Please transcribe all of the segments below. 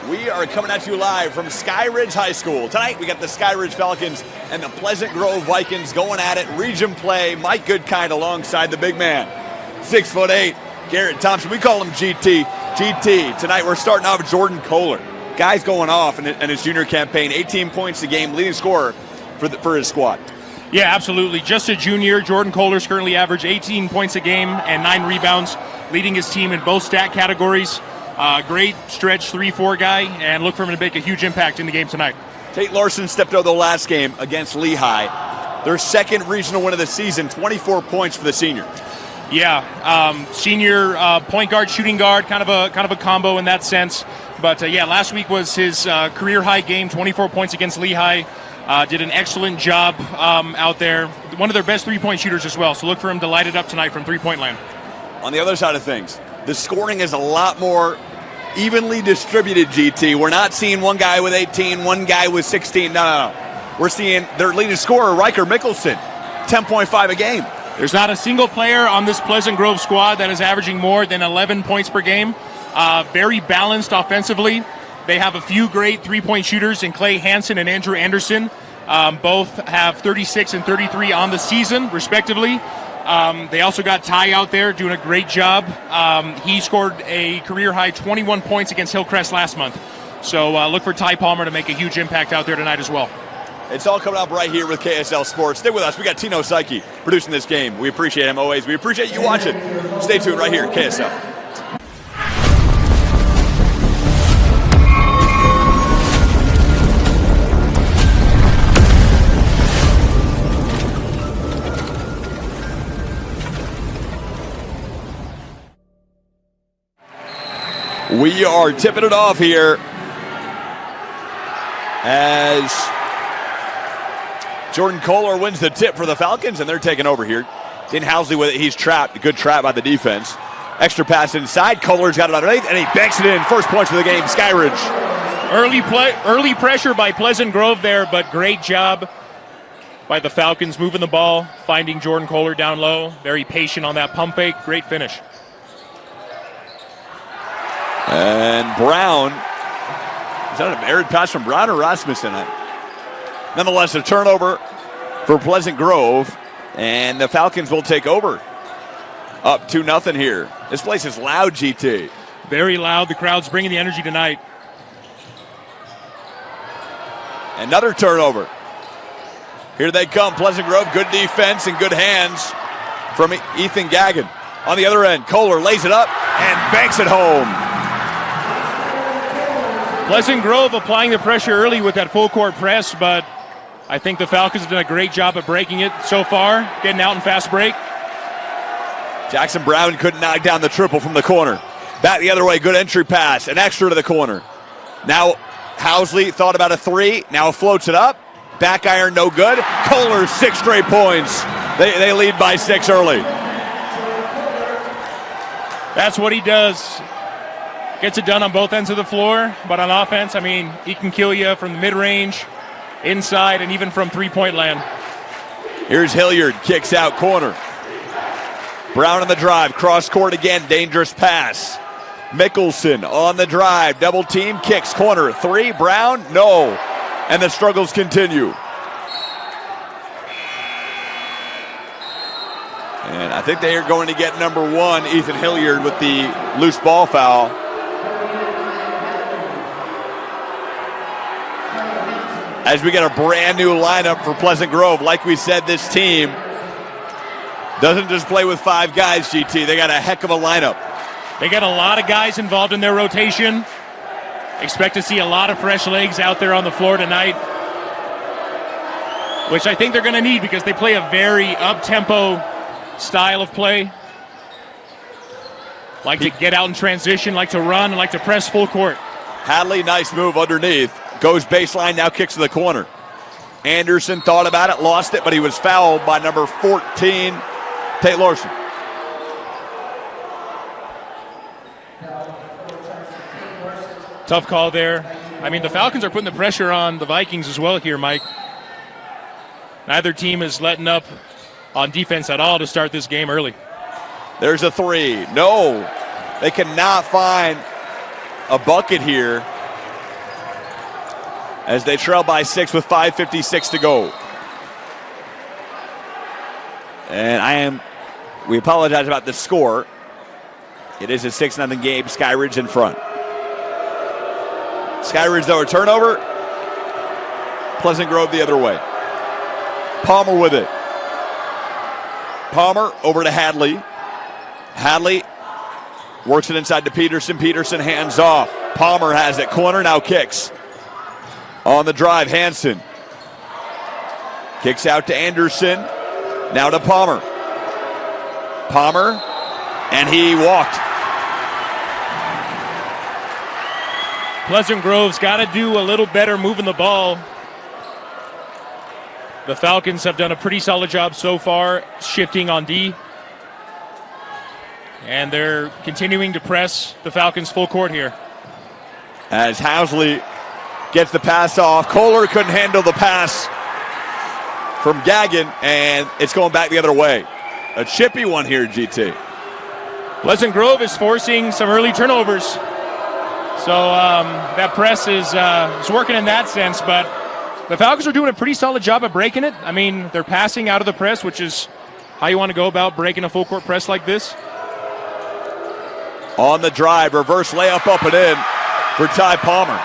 We are coming at you live from Skyridge High School. Tonight we got the Skyridge Falcons and the Pleasant Grove Vikings going at it. Region play, Mike Goodkind alongside the big man. 6'8", Garrett Thompson. We call him GT. GT. Tonight we're starting off with Jordan Kohler. Guy's going off in his junior campaign. 18 points a game, leading scorer for his squad. Yeah, absolutely. Just a junior. Jordan Kohler's currently average 18 points a game and 9 rebounds, leading his team in both stat categories. Great stretch 3-4 guy, and look for him to make a huge impact in the game tonight. Tate Larson stepped out the last game against Lehigh. Their second regional win of the season, 24 points for the senior. Yeah, senior point guard, shooting guard, kind of a combo in that sense. But last week was his career high game, 24 points against Lehigh. Did an excellent job out there. One of their best three-point shooters as well. So look for him to light it up tonight from three-point land. On the other side of things, the scoring is a lot more evenly distributed, GT. We're not seeing one guy with 18, one guy with 16. No. We're seeing their leading scorer, Riker Mickelson, 10.5 a game. There's not a single player on this Pleasant Grove squad that is averaging more than 11 points per game. Very balanced offensively. They have a few great three-point shooters in Clay Hansen and Andrew Anderson. Both have 36 and 33 on the season, respectively. They also got Ty out there doing a great job. He scored a career-high 21 points against Hillcrest last month. So look for Ty Palmer to make a huge impact out there tonight as well. It's all coming up right here with KSL Sports. Stay with us. We got Tino Psyche producing this game. We appreciate him always. We appreciate you watching. Stay tuned right here at KSL. We are tipping it off here as Jordan Kohler wins the tip for the Falcons, and they're taking over here. Dan Housley with it. He's trapped. A good trap by the defense. Extra pass inside. Kohler's got it underneath, and he banks it in. First points for the game, Skyridge. Early pressure by Pleasant Grove there, but great job by the Falcons moving the ball, finding Jordan Kohler down low. Very patient on that pump fake. Great finish. And Brown, is that an errant pass from Brown or Rasmussen? Nonetheless, a turnover for Pleasant Grove, and the Falcons will take over. Up 2-0 here. This place is loud, GT. Very loud. The crowd's bringing the energy tonight. Another turnover. Here they come, Pleasant Grove. Good defense and good hands from Ethan Gagnon. On the other end, Kohler lays it up and banks it home. Pleasant Grove applying the pressure early with that full court press, but I think the Falcons have done a great job at breaking it so far, getting out in fast break. Jackson Brown couldn't knock down the triple from the corner. Back the other way, good entry pass, an extra to the corner. Now Housley thought about a three, now floats it up. Back iron, no good. Kohler, 6 straight points. They lead by 6 early. That's what he does. Gets it done on both ends of the floor, but on offense, I mean, he can kill you from the mid-range, inside, and even from three-point land. Here's Hilliard, kicks out corner. Brown on the drive, cross court again, dangerous pass. Mickelson on the drive, double team, kicks corner. 3, Brown, no. And the struggles continue. And I think they are going to get number 1, Ethan Hilliard, with the loose ball foul. As we get a brand new lineup for Pleasant Grove. Like we said, this team doesn't just play with 5 guys, GT. They got a heck of a lineup. They got a lot of guys involved in their rotation. Expect to see a lot of fresh legs out there on the floor tonight, which I think they're going to need because they play a very up-tempo style of play. Like to get out in transition, like to run, and like to press full court. Hadley, nice move underneath. Goes baseline, now kicks to the corner. Anderson thought about it, lost it, but he was fouled by number 14, Tate Larson. Tough call there. I mean, the Falcons are putting the pressure on the Vikings as well here, Mike. Neither team is letting up on defense at all to start this game early. There's a 3. No, they cannot find a bucket here. as they trail by 6 with 5:56 to go. And we apologize about the score. It is a 6-0 game, Skyridge in front. Skyridge, though, a turnover. Pleasant Grove the other way. Palmer with it. Palmer over to Hadley. Hadley works it inside to Peterson. Peterson hands off. Palmer has it. Corner now kicks. On the drive, Hansen. Kicks out to Anderson. Now to Palmer. Palmer. And he walked. Pleasant Grove's got to do a little better moving the ball. The Falcons have done a pretty solid job so far, shifting on D. And they're continuing to press the Falcons full court here. As Housley gets the pass off. Kohler couldn't handle the pass from Gagnon, and it's going back the other way. A chippy one here, GT. Pleasant Grove is forcing some early turnovers. So that press is working in that sense, but the Falcons are doing a pretty solid job of breaking it. I mean, they're passing out of the press, which is how you want to go about breaking a full court press like this. On the drive, reverse layup up and in for Ty Palmer.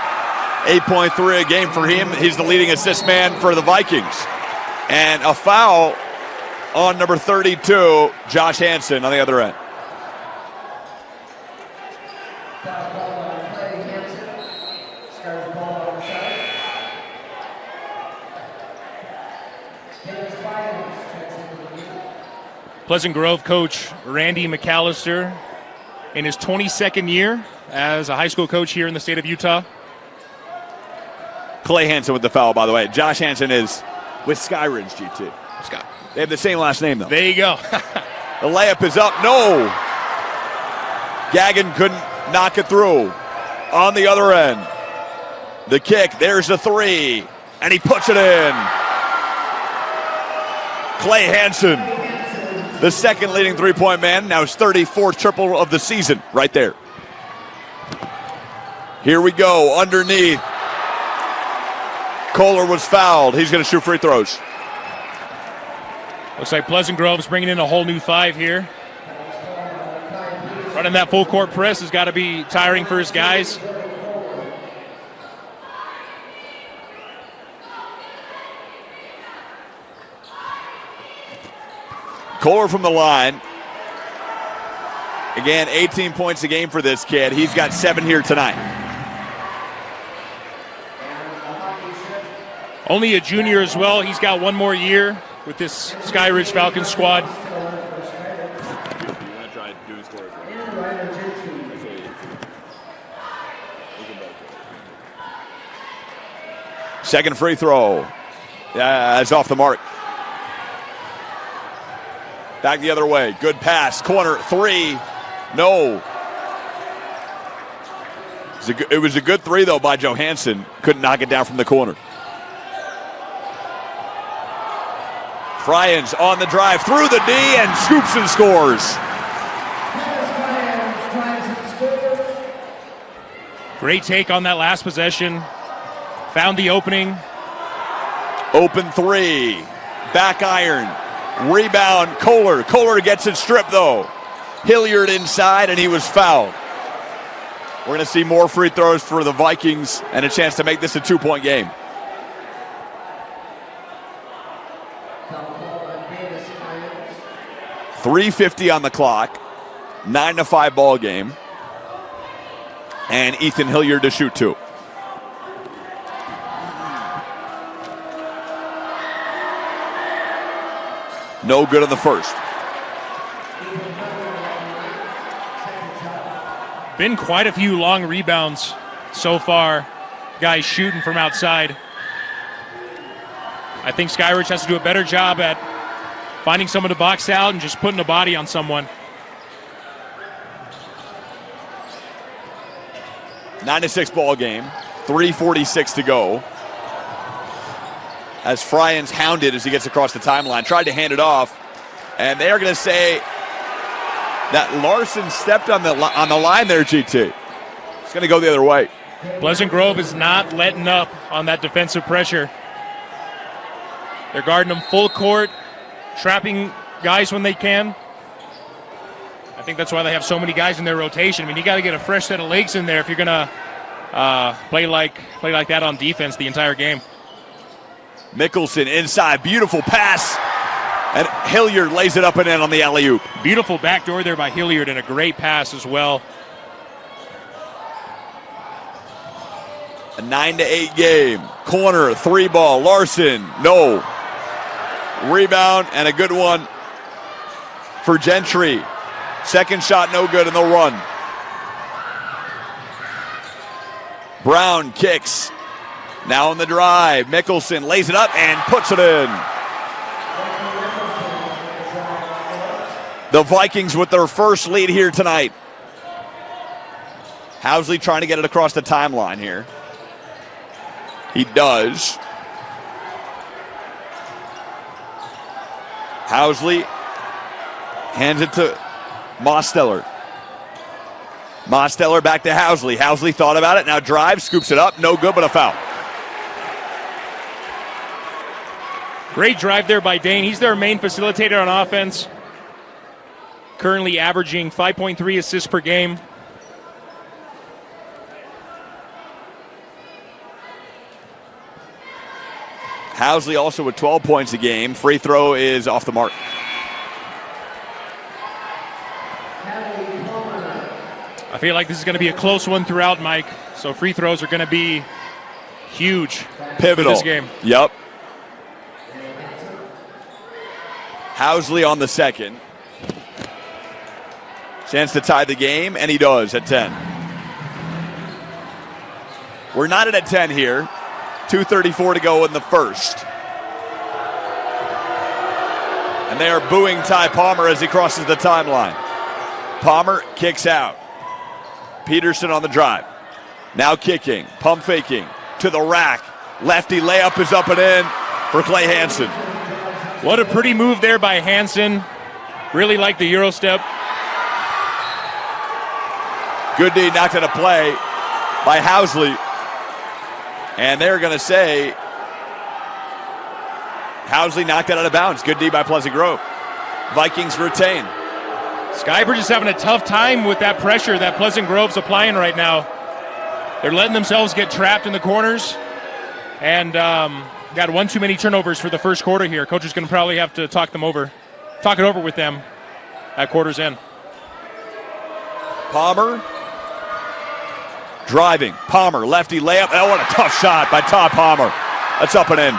8.3 a game for him. He's the leading assist man for the Vikings. And a foul on number 32, Josh Hansen on the other end. Pleasant Grove coach Randy McAllister in his 22nd year as a high school coach here in the state of Utah. Clay Hansen with the foul, by the way. Josh Hansen is with Skyridge, GT. Scott. They have the same last name, though. There you go. The layup is up. No. Gagnon couldn't knock it through. On the other end, the kick. There's the three. And he puts it in. Clay Hansen, the second leading three-point man. Now his 34th triple of the season right there. Here we go. Underneath. Kohler was fouled. He's going to shoot free throws. Looks like Pleasant Grove's bringing in a whole new five here. Running that full court press has got to be tiring for his guys. Kohler from the line. Again, 18 points a game for this kid. He's got 7 here tonight. Only a junior as well. He's got one more year with this Skyridge Falcons squad. Second free throw. Yeah, it's off the mark. Back the other way. Good pass. Corner. Three. No. It was a good three, though, by Johansson. Couldn't knock it down from the corner. Fryans on the drive through the D and scoops and scores. Great take on that last possession. Found the opening. Open three. Back iron. Rebound. Kohler. Kohler gets it stripped, though. Hilliard inside, and he was fouled. We're going to see more free throws for the Vikings and a chance to make this a 2-point game. .350 on the clock. 9-5 ball game. And Ethan Hilliard to shoot 2. No good on the first. Been quite a few long rebounds so far. Guys shooting from outside. I think Skyridge has to do a better job at finding someone to box out and just putting a body on someone. 9-6 ball game. 3:46 to go. As Fryans hounded as he gets across the timeline. Tried to hand it off. And they are going to say that Larson stepped on the line there, GT. It's going to go the other way. Pleasant Grove is not letting up on that defensive pressure. They're guarding them full court, trapping guys when they can. I think that's why they have so many guys in their rotation. I mean, you got to get a fresh set of legs in there if you're going to play like that on defense the entire game. Mickelson inside, beautiful pass, and Hilliard lays it up and in on the alley-oop. Beautiful backdoor there by Hilliard and a great pass as well. A 9-8 game. Corner, 3-ball, Larson, no. Rebound and a good one for Gentry. Second shot no good and they'll run. Brown kicks. Now on the drive. Mickelson lays it up and puts it in. The Vikings with their first lead here tonight. Housley trying to get it across the timeline here. He does. Housley hands it to Mosteller. Mosteller back to Housley. Housley thought about it, now drives, scoops it up, no good but a foul. Great drive there by Dane. He's their main facilitator on offense. Currently averaging 5.3 assists per game. Housley also with 12 points a game. Free throw is off the mark. I feel like this is going to be a close one throughout, Mike. So free throws are going to be huge. Pivotal. For this game. Yep. Housley on the second. Chance to tie the game, and he does at 10. We're not at 10 here. 2:34 to go in the first. And they are booing Ty Palmer as he crosses the timeline. Palmer kicks out. Peterson on the drive. Now kicking, pump faking, to the rack. Lefty layup is up and in for Clay Hansen. What a pretty move there by Hansen. Really like the Euro step. Good D knocked into play by Housley. And they're going to say Housley knocked it out of bounds. Good D by Pleasant Grove. Vikings retain. Skyridge is having a tough time with that pressure that Pleasant Grove's applying right now. They're letting themselves get trapped in the corners. And got one too many turnovers for the first quarter here. Coach is going to probably have to talk it over with them at quarter's end. Palmer driving. Palmer, lefty layup. Oh, what a tough shot by Todd Palmer. That's up and in.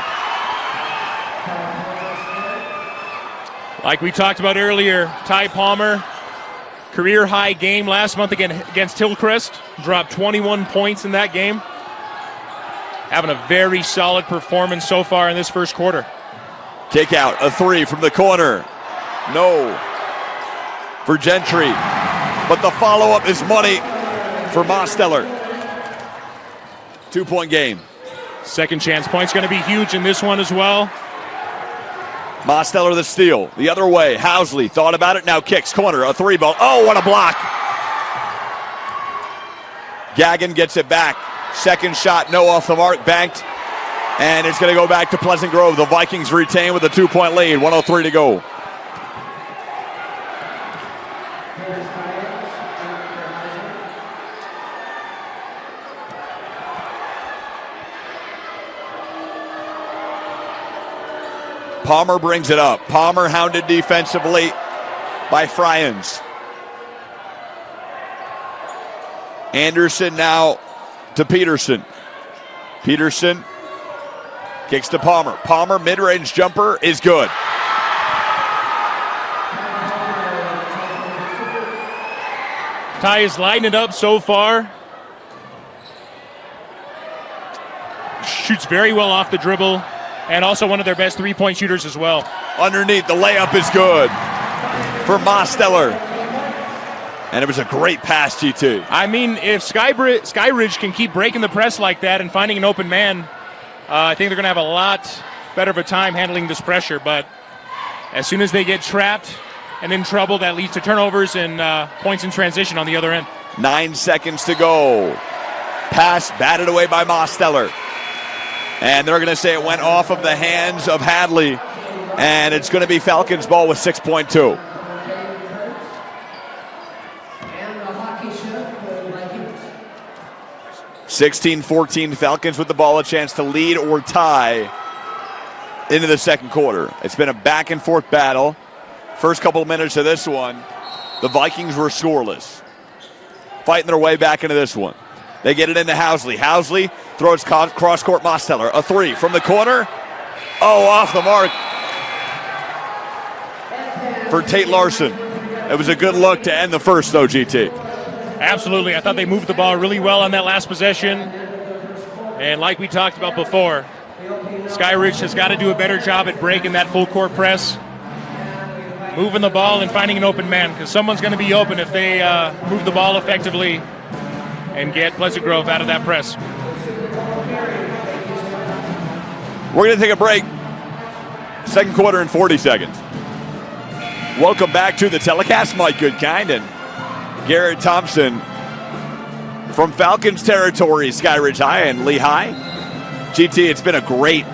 Like we talked about earlier, Ty Palmer, career high game last month against Hillcrest. Dropped 21 points in that game. Having a very solid performance so far in this first quarter. Kick out, a three from the corner. No. For Gentry. But the follow-up is money for Mosteller. 2-point game. Second chance point's going to be huge in this one as well. Mosteller the steal. The other way, Housley thought about it, now kicks, corner, a 3-ball. Oh, what a block. Gagnon gets it back. Second shot, no off the mark, banked. And it's going to go back to Pleasant Grove. The Vikings retain with a 2-point lead, 1:03 to go. Palmer brings it up. Palmer hounded defensively by Fryans. Anderson now to Peterson. Peterson kicks to Palmer. Palmer mid-range jumper is good. Ty is lighting it up so far. Shoots very well off the dribble. And also one of their best three-point shooters as well. Underneath, the layup is good for Mosteller. And it was a great pass, GT. I mean, if Skyridge can keep breaking the press like that and finding an open man, I think they're going to have a lot better of a time handling this pressure. But as soon as they get trapped and in trouble, that leads to turnovers and points in transition on the other end. 9 seconds to go. Pass batted away by Mosteller. And they're going to say it went off of the hands of Hadley. And it's going to be Falcons ball with 6.2. And the hockey chef for the Vikings. 16-14 Falcons with the ball, a chance to lead or tie into the second quarter. It's been a back and forth battle. First couple of minutes of this one, the Vikings were scoreless. Fighting their way back into this one. They get it into Housley. Housley throws cross-court Mosteller. A three from the corner. Oh, off the mark for Tate Larson. It was a good look to end the first, though, GT. Absolutely. I thought they moved the ball really well on that last possession. And like we talked about before, Skyridge has got to do a better job at breaking that full court press, moving the ball and finding an open man, because someone's going to be open if they move the ball effectively and get Pleasant Grove out of that press. We're going to take a break. Second quarter in 40 seconds. Welcome back to the telecast. Mike Goodkind and Garrett Thompson from Falcons territory, Skyridge High and Lehigh. GT, it's been a great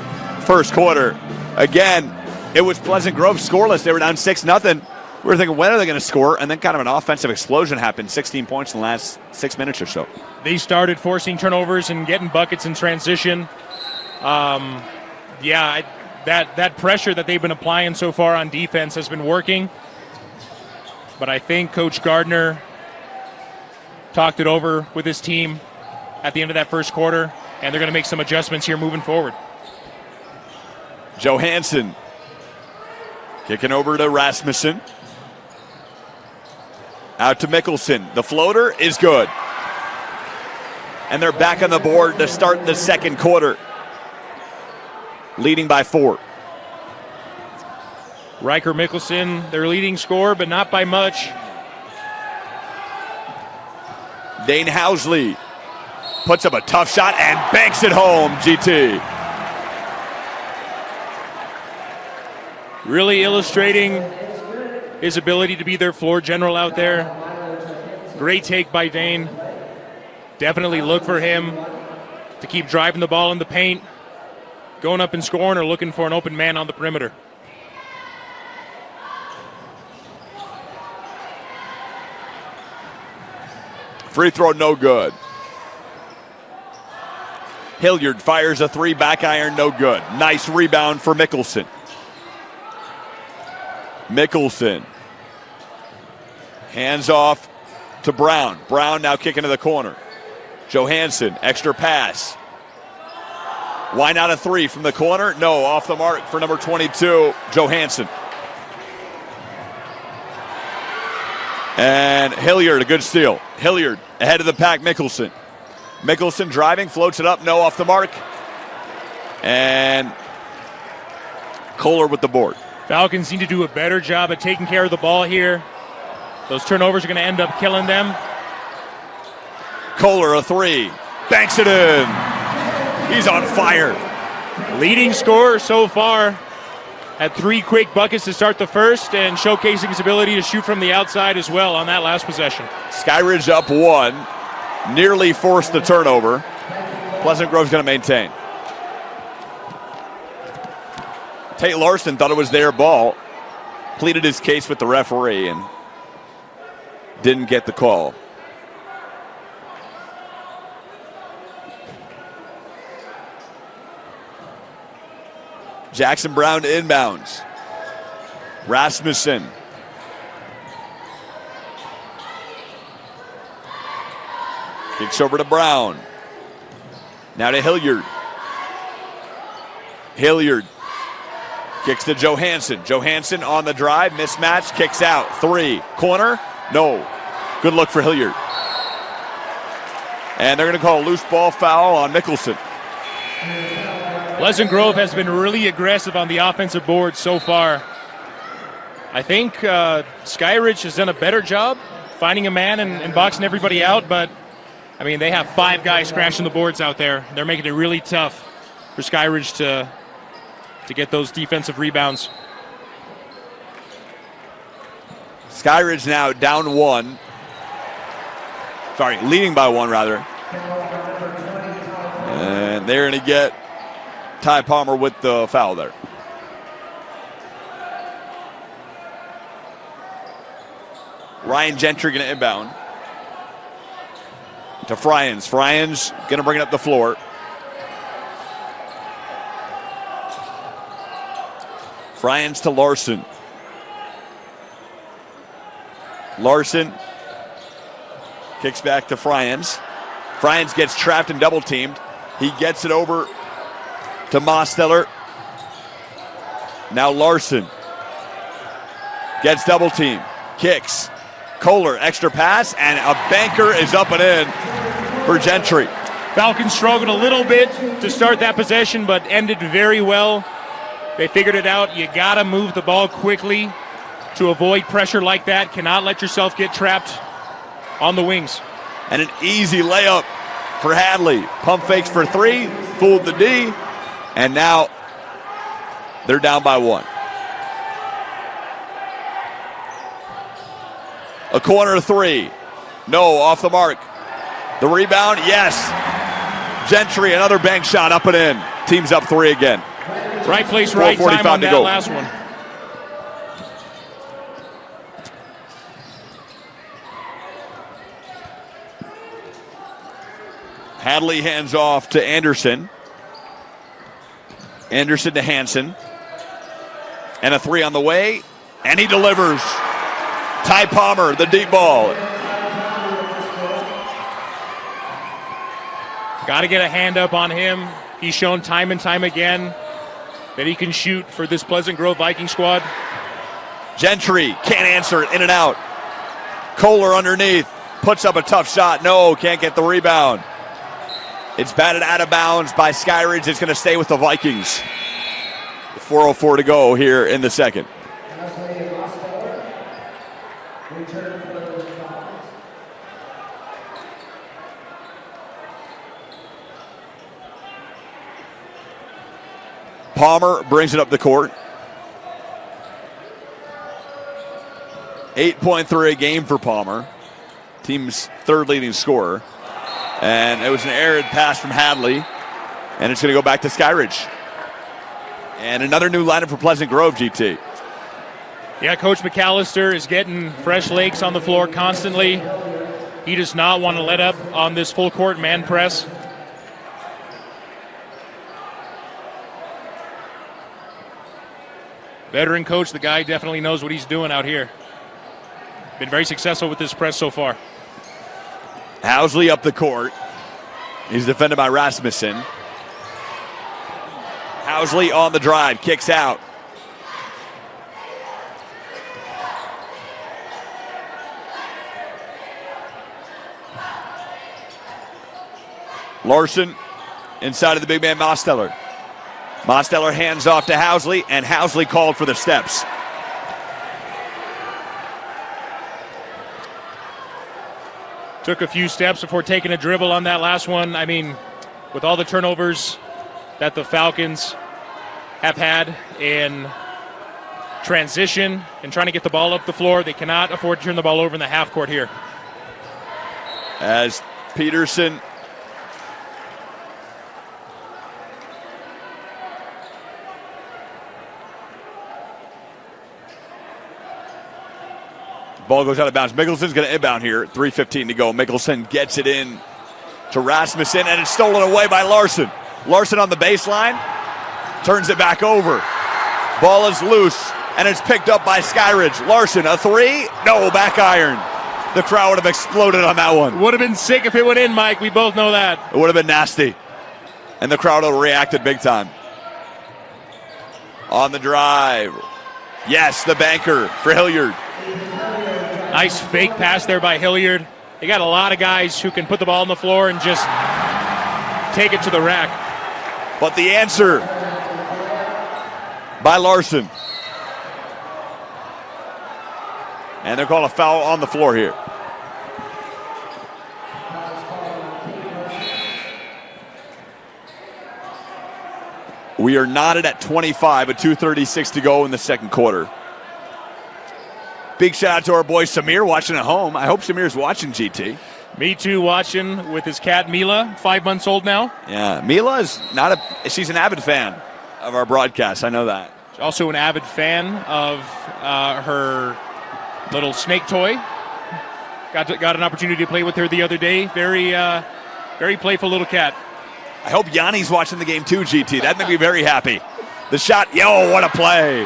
first quarter. Again, it was Pleasant Grove scoreless. They were down 6-0. We were thinking, when are they going to score? And then kind of an offensive explosion happened. 16 points in the last 6 minutes or so. They started forcing turnovers and getting buckets in transition. That pressure that they've been applying so far on defense has been working. But I think Coach Gardner talked it over with his team at the end of that first quarter, and they're going to make some adjustments here moving forward. Johansson kicking over to Rasmussen. Out to Mickelson. The floater is good. And they're back on the board to start the second quarter, leading by 4. Riker Mickelson, their leading scorer, but not by much. Dane Housley puts up a tough shot and banks it home, GT. Really illustrating his ability to be their floor general out there. Great take by Dane. Definitely look for him to keep driving the ball in the paint, going up and scoring, or looking for an open man on the perimeter. Free throw no good. Hilliard fires a 3, back iron, no good. Nice rebound for Mickelson. Mickelson. Hands off to Brown. Brown now kicking to the corner. Johansson, extra pass. Why not a 3 from the corner? No, off the mark for number 22, Johansson. And Hilliard, a good steal. Hilliard ahead of the pack, Mickelson. Mickelson driving, floats it up, no, off the mark. And Kohler with the board. Falcons need to do a better job at taking care of the ball here. Those turnovers are going to end up killing them. Kohler, a 3. Banks it in. He's on fire. Leading scorer so far. Had 3 quick buckets to start the first and showcasing his ability to shoot from the outside as well on that last possession. Skyridge up 1. Nearly forced the turnover. Pleasant Grove's going to maintain. Tate Larson thought it was their ball. Pleaded his case with the referee and didn't get the call. Jackson Brown inbounds. Rasmussen. Kicks over to Brown. Now to Hilliard. Hilliard kicks to Johansson. Johansson on the drive. Mismatch. Kicks out. 3. Corner. No. Good look for Hilliard. And they're going to call a loose ball foul on Mickelson. Pleasant Grove has been really aggressive on the offensive board so far. I think Skyridge has done a better job finding a man and boxing everybody out, but I mean, they have 5 guys crashing the boards out there. They're making it really tough for Skyridge to get those defensive rebounds. Skyridge now down 1. Sorry, leading by 1 rather. they're going to get Ty Palmer with the foul there. Ryan Gentry going to inbound to Fryans. Fryans going to bring it up the floor. Fryans to Larson. Larson kicks back to Fryans. Fryans gets trapped and double teamed. He gets it over to Mosteller. Now Larson gets double teamed. Kicks. Kohler, extra pass, and a banker is up and in for Gentry. Falcons struggled a little bit to start that possession, but ended very well. They figured it out. You got to move the ball quickly to avoid pressure like that. Cannot let yourself get trapped on the wings. And an easy layup for Hadley. Pump fakes for three, fooled the D, and now they're down by one. A corner three. No, off the mark. The rebound, yes. Gentry, another bank shot up and in. Team's up three again. Right place, right time on that last one. Hadley hands off to Anderson. Anderson to Hansen. And a three on the way, and he delivers. Ty Palmer, the deep ball. Got to get a hand up on him. He's shown time and time again that he can shoot for this Pleasant Grove Viking squad. Gentry can't answer it, in and out. Kohler underneath, puts up a tough shot. No, can't get the rebound. It's batted out of bounds by Skyridge. It's going to stay with the Vikings. 4:04 to go here in the second. Palmer brings it up the court. 8.3 a game for Palmer. Team's third leading scorer. And it was an errant pass from Hadley. And it's going to go back to Skyridge. And another new lineup for Pleasant Grove, GT. Yeah, Coach McAllister is getting fresh legs on the floor constantly. He does not want to let up on this full court man press. Veteran coach, the guy definitely knows what he's doing out here. Been very successful with this press so far. Housley up the court. He's defended by Rasmussen. Housley on the drive, kicks out. Larson inside of the big man Mosteller. Mosteller hands off to Housley, and Housley called for the steps. Took a few steps before taking a dribble on that last one. I mean, with all the turnovers that the Falcons have had in transition and trying to get the ball up the floor, they cannot afford to turn the ball over in the half court here. As Peterson ball goes out of bounds. Mickelson's going to inbound here. 3:15 to go. Mickelson gets it in to Rasmussen, and it's stolen away by Larson. Larson on the baseline, turns it back over. Ball is loose, and it's picked up by Skyridge. Larson, a three? No, back iron. The crowd would have exploded on that one. Would have been sick if it went in, Mike. We both know that. It would have been nasty. And the crowd would have reacted big time. On the drive. Yes, the banker for Hilliard. Nice fake pass there by Hilliard. They got a lot of guys who can put the ball on the floor and just take it to the rack. But the answer by Larson. And they're calling a foul on the floor here. We are knotted at 25, with 2:36 to go in the second quarter. Big shout out to our boy Samir watching at home. I hope Samir's watching, GT. Me too, watching with his cat Mila, 5 months old now. Yeah, Mila is she's an avid fan of our broadcast. I know that. She's also an avid fan of her little snake toy. Got an opportunity to play with her the other day. Very playful little cat. I hope Yanni's watching the game too, GT. That'd make me very happy. The shot, what a play.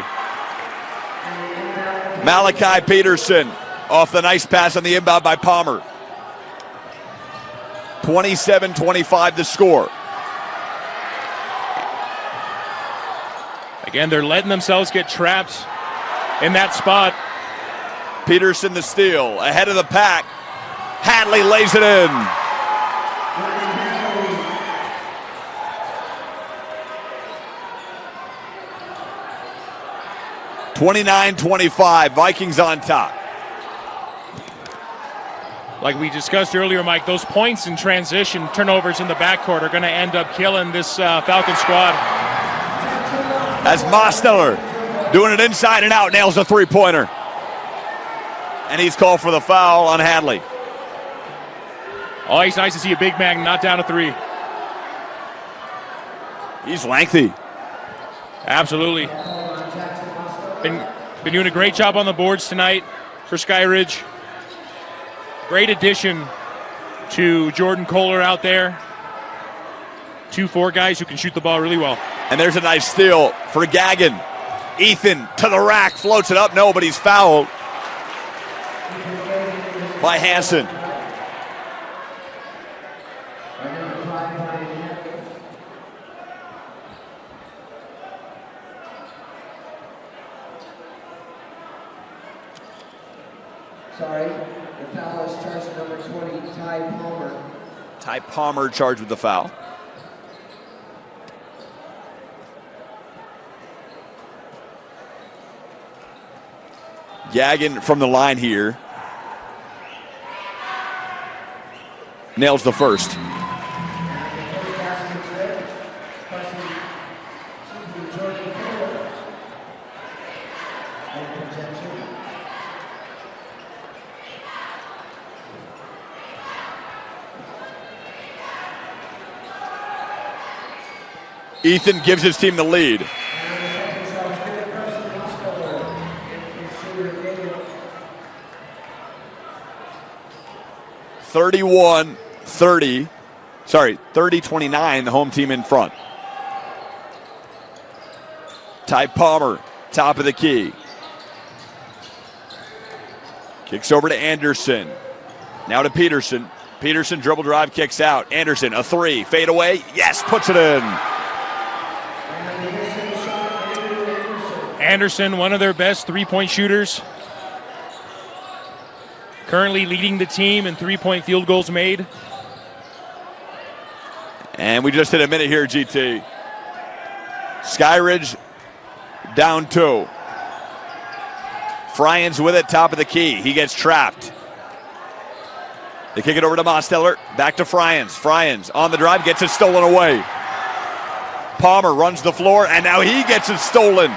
Malachi Peterson off the nice pass on the inbound by Palmer. 27-25 the score. Again, they're letting themselves get trapped in that spot. Peterson the steal, ahead of the pack. Hadley lays it in. (29-25), Vikings on top. Like we discussed earlier, Mike, those points in transition, turnovers in the backcourt are going to end up killing this Falcon squad. As Mosteller doing it inside and out, nails a three-pointer. And he's called for the foul on Hadley. Always nice to see a big man not down a three. He's lengthy. Absolutely. Been doing a great job on the boards tonight for Skyridge. Great addition to Jordan Kohler out there. 2-4 guys who can shoot the ball really well. And there's a nice steal for Gagnon. Ethan to the rack, floats it up. No, but he's fouled by Hansen. Sorry, the foul is charged number 20, Ty Palmer. Ty Palmer charged with the foul. Gagnon from the line here. Nails the first. Ethan gives his team the lead. (30-29), the home team in front. Ty Palmer, top of the key. Kicks over to Anderson. Now to Peterson. Peterson dribble drive, kicks out. Anderson, a three, fade away. Yes, puts it in. Anderson, one of their best three-point shooters. Currently leading the team in three-point field goals made. And we just hit a minute here, GT. Skyridge down 2. Fryans with it, top of the key. He gets trapped. They kick it over to Mosteller. Back to Fryans. Fryans on the drive, gets it stolen away. Palmer runs the floor, and now he gets it stolen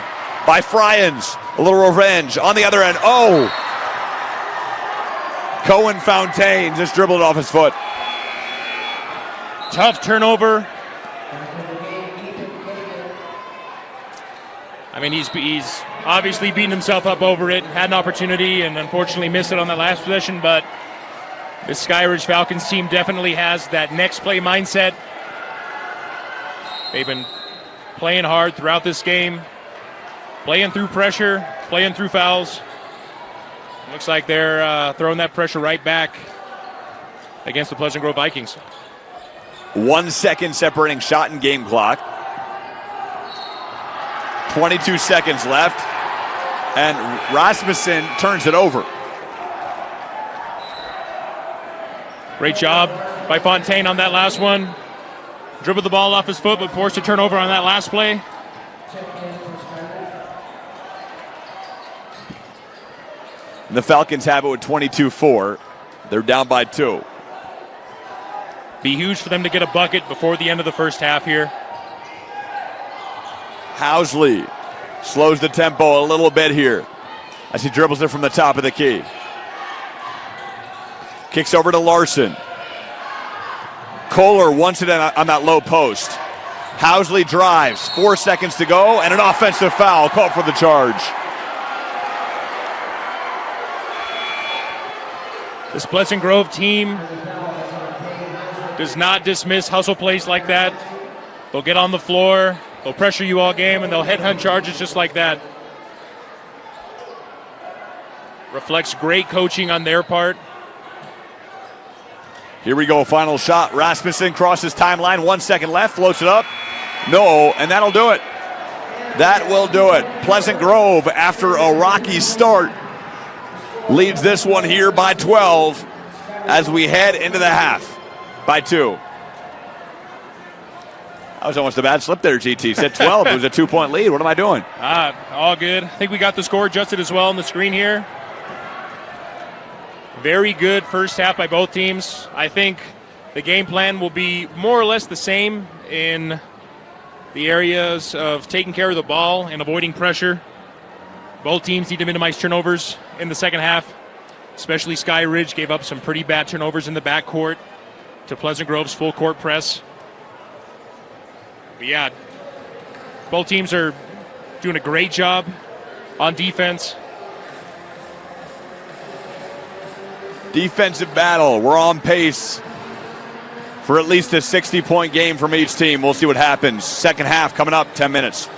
by Fryans. A little revenge on the other end. Oh! Cohen Fontaine just dribbled off his foot. Tough turnover. I mean, he's obviously beaten himself up over it. Had an opportunity and unfortunately missed it on that last possession, but this Skyridge Falcons team definitely has that next play mindset. They've been playing hard throughout this game, playing through pressure, playing through fouls. Looks like they're throwing that pressure right back against the Pleasant Grove Vikings. 1 second separating shot and game clock. 22 seconds left. And Rasmussen turns it over. Great job by Fontaine on that last one. Dribbled the ball off his foot, but forced a turnover on that last play. And the Falcons have it with 22-4. They're down by 2. Be huge for them to get a bucket before the end of the first half here. Housley slows the tempo a little bit here as he dribbles it from the top of the key. Kicks over to Larson. Kohler wants it on that low post. Housley drives, 4 seconds to go, and an offensive foul called for the charge. This Pleasant Grove team does not dismiss hustle plays like that. They'll get on the floor, they'll pressure you all game, and they'll headhunt charges just like that. Reflects great coaching on their part. Here we go, final shot. Rasmussen crosses timeline, 1 second left, floats it up. No, and that'll do it. That will do it. Pleasant Grove, after a rocky start, leads this one here by 12 as we head into the half by 2. That was almost a bad slip there, GT. Said 12. It was a 2-point lead. What am I doing? All good. I think we got the score adjusted as well on the screen here. Very good first half by both teams. I think the game plan will be more or less the same in the areas of taking care of the ball and avoiding pressure. Both teams need to minimize turnovers in the second half, especially Skyridge gave up some pretty bad turnovers in the backcourt to Pleasant Grove's full court press. But yeah, both teams are doing a great job on defense. Defensive battle. We're on pace for at least a 60-point game from each team. We'll see what happens. Second half coming up, 10 minutes.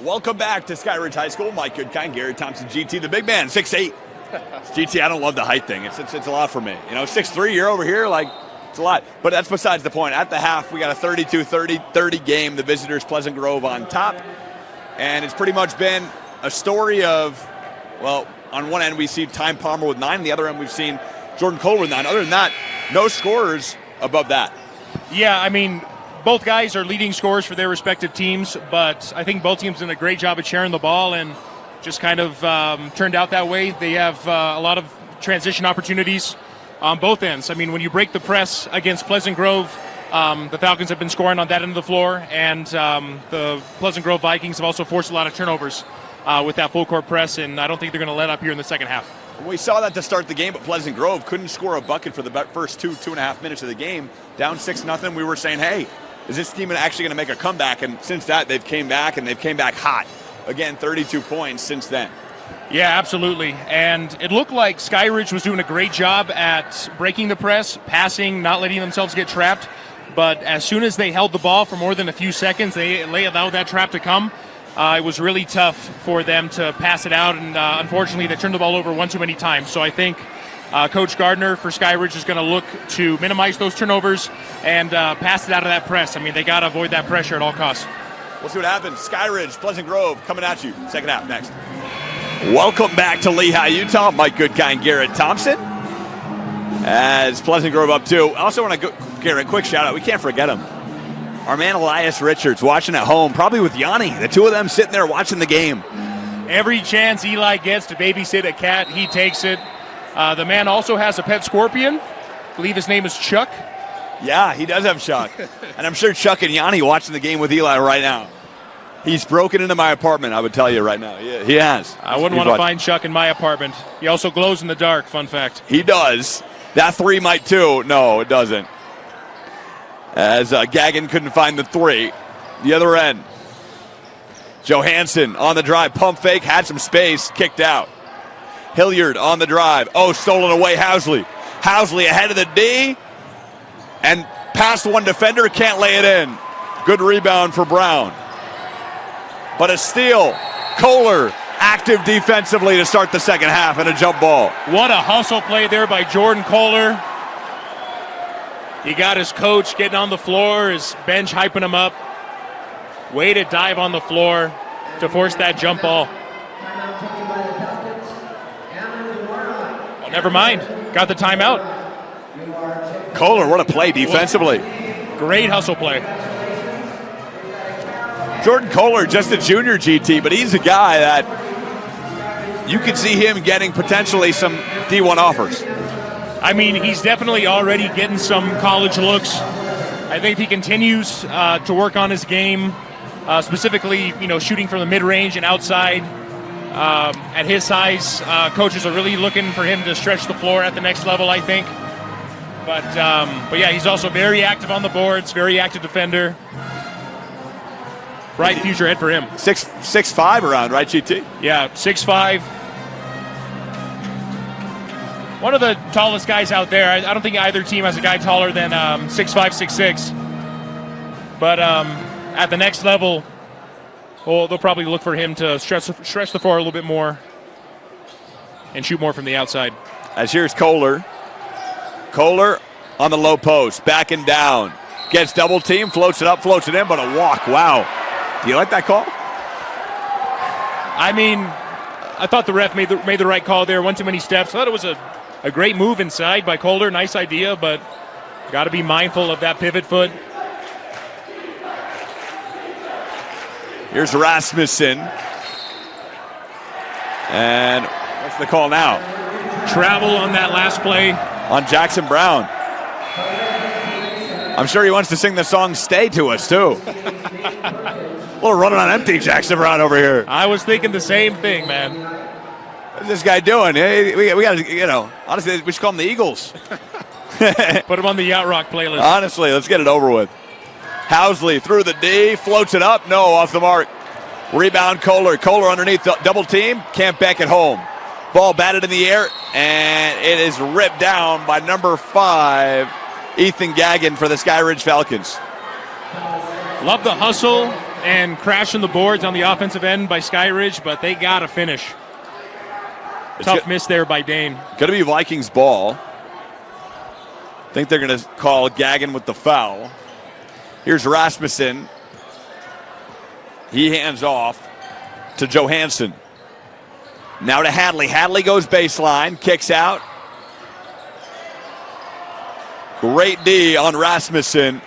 Welcome back to Skyridge High School. Mike Goodkind, Gary Thompson, GT, the big man, 6'8". GT, I don't love the height thing. It's a lot for me. 6'3", you're over here, it's a lot. But that's besides the point. At the half, we got a 32-30 game. The visitors, Pleasant Grove, on top. And it's pretty much been a story of, well, on one end we see Ty Palmer with 9. On the other end we've seen Jordan Kohler with 9. Other than that, no scorers above that. Yeah, I mean, both guys are leading scorers for their respective teams, but I think both teams did a great job at sharing the ball and just kind of turned out that way. They have a lot of transition opportunities on both ends. I mean, when you break the press against Pleasant Grove, the Falcons have been scoring on that end of the floor, and the Pleasant Grove Vikings have also forced a lot of turnovers with that full court press, and I don't think they're going to let up here in the second half. We saw that to start the game, but Pleasant Grove couldn't score a bucket for the first 2.5 minutes of the game. Down 6-0, we were saying, hey, is this team actually going to make a comeback? And since that, they've came back, and they've came back hot. Again, 32 points since then. Yeah, absolutely. And it looked like Skyridge was doing a great job at breaking the press, passing, not letting themselves get trapped. But as soon as they held the ball for more than a few seconds, they allowed that trap to come. It was really tough for them to pass it out, and unfortunately they turned the ball over one too many times. So I think Coach Gardner for Skyridge is going to look to minimize those turnovers and pass it out of that press. I mean, they got to avoid that pressure at all costs. We'll see what happens. Skyridge, Pleasant Grove coming at you. Second half next. Welcome back to Lehigh, Utah. Mike Goodkind, Garrett Thompson. As Pleasant Grove up 2. I also want to go, Garrett, quick shout out. We can't forget him. Our man Elias Richards watching at home, probably with Yanni. The two of them sitting there watching the game. Every chance Eli gets to babysit a cat, he takes it. The man also has a pet scorpion. I believe his name is Chuck. Yeah, he does have Chuck. And I'm sure Chuck and Yanni watching the game with Eli right now. He's broken into my apartment, I would tell you right now. He has. I wouldn't want to find Chuck in my apartment. He also glows in the dark, fun fact. He does. That 3 might too. No, it doesn't. As Gagnon couldn't find the 3. The other end. Johansson on the drive. Pump fake. Had some space. Kicked out. Hilliard on the drive. Oh, stolen away. Housley. Housley ahead of the D. And past one defender. Can't lay it in. Good rebound for Brown. But a steal. Kohler active defensively to start the second half and a jump ball. What a hustle play there by Jordan Kohler. He got his coach getting on the floor, his bench hyping him up. Way to dive on the floor to force that jump ball. Well, never mind. Got the timeout. Kohler, what a play defensively. Great hustle play. Jordan Kohler, just a junior GT, but he's a guy that you could see him getting potentially some D1 offers. I mean, he's definitely already getting some college looks. I think if he continues to work on his game, specifically, shooting from the mid-range and outside, at his size, coaches are really looking for him to stretch the floor at the next level, I think. But yeah, he's also very active on the boards, very active defender. Bright future ahead for him. 6'5" around, right, GT? Yeah, 6'5". One of the tallest guys out there. I don't think either team has a guy taller than 6'5", 6'6". But at the next level, well, they'll probably look for him to stretch the floor a little bit more and shoot more from the outside. As here's Kohler. Kohler on the low post, backing down. Gets double team, floats it up, floats it in, but a walk. Wow. Do you like that call? I mean, I thought the ref made the right call there. One too many steps. I thought it was a great move inside by Kohler. Nice idea, but got to be mindful of that pivot foot. Here's Rasmussen. And what's the call now? Travel on that last play. On Jackson Brown. I'm sure he wants to sing the song Stay to us, too. A little running on empty, Jackson Brown over here. I was thinking the same thing, man. What's this guy doing? Hey, we got to, honestly, we should call him the Eagles. Put him on the Yacht Rock playlist. Honestly, let's get it over with. Housley through the D, floats it up. No, off the mark. Rebound, Kohler. Kohler underneath, double team. Can't back it home. Ball batted in the air, and it is ripped down by number 5, Ethan Gagnon for the Skyridge Falcons. Love the hustle and crashing the boards on the offensive end by Skyridge, but they got to finish. Tough miss there by Dane. Going to be Vikings ball. I think they're going to call Gagnon with the foul. Here's Rasmussen. He hands off to Johansson. Now to Hadley. Hadley goes baseline, kicks out. Great D on Rasmussen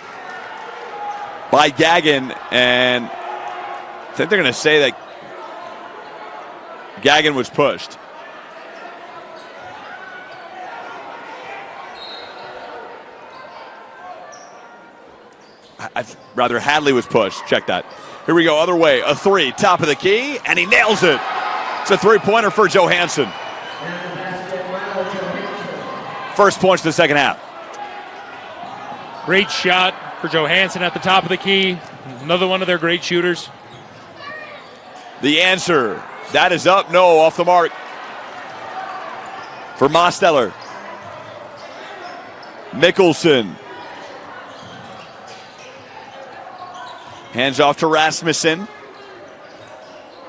by Gagnon, and I think they're going to say that Gagnon was pushed. I'd rather Hadley was pushed. Check that. Here we go, other way. A 3, top of the key, and he nails it. It's a 3-pointer for Johansson. First points to the second half. Great shot for Johansson at the top of the key. Another one of their great shooters. The answer, that is up, no, off the mark. For Mosteller. Mickelson. Hands off to Rasmussen.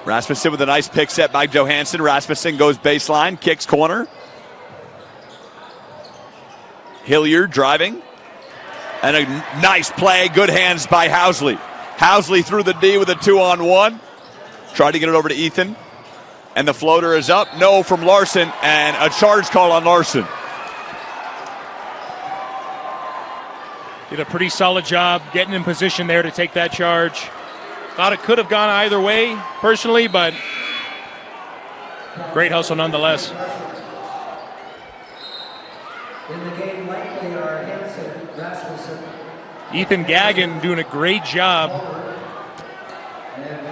Rasmussen with a nice pick set by Johansson. Rasmussen goes baseline, kicks corner. Hilliard driving. And a nice play, good hands by Housley. Housley through the D with a 2-on-1. Tried to get it over to Ethan. And the floater is up, no from Larson, and a charge call on Larson. Did a pretty solid job getting in position there to take that charge. Thought it could have gone either way, personally, but great hustle nonetheless. In the game, likely are Hansen, Rasmussen. Ethan Gagnon doing a great job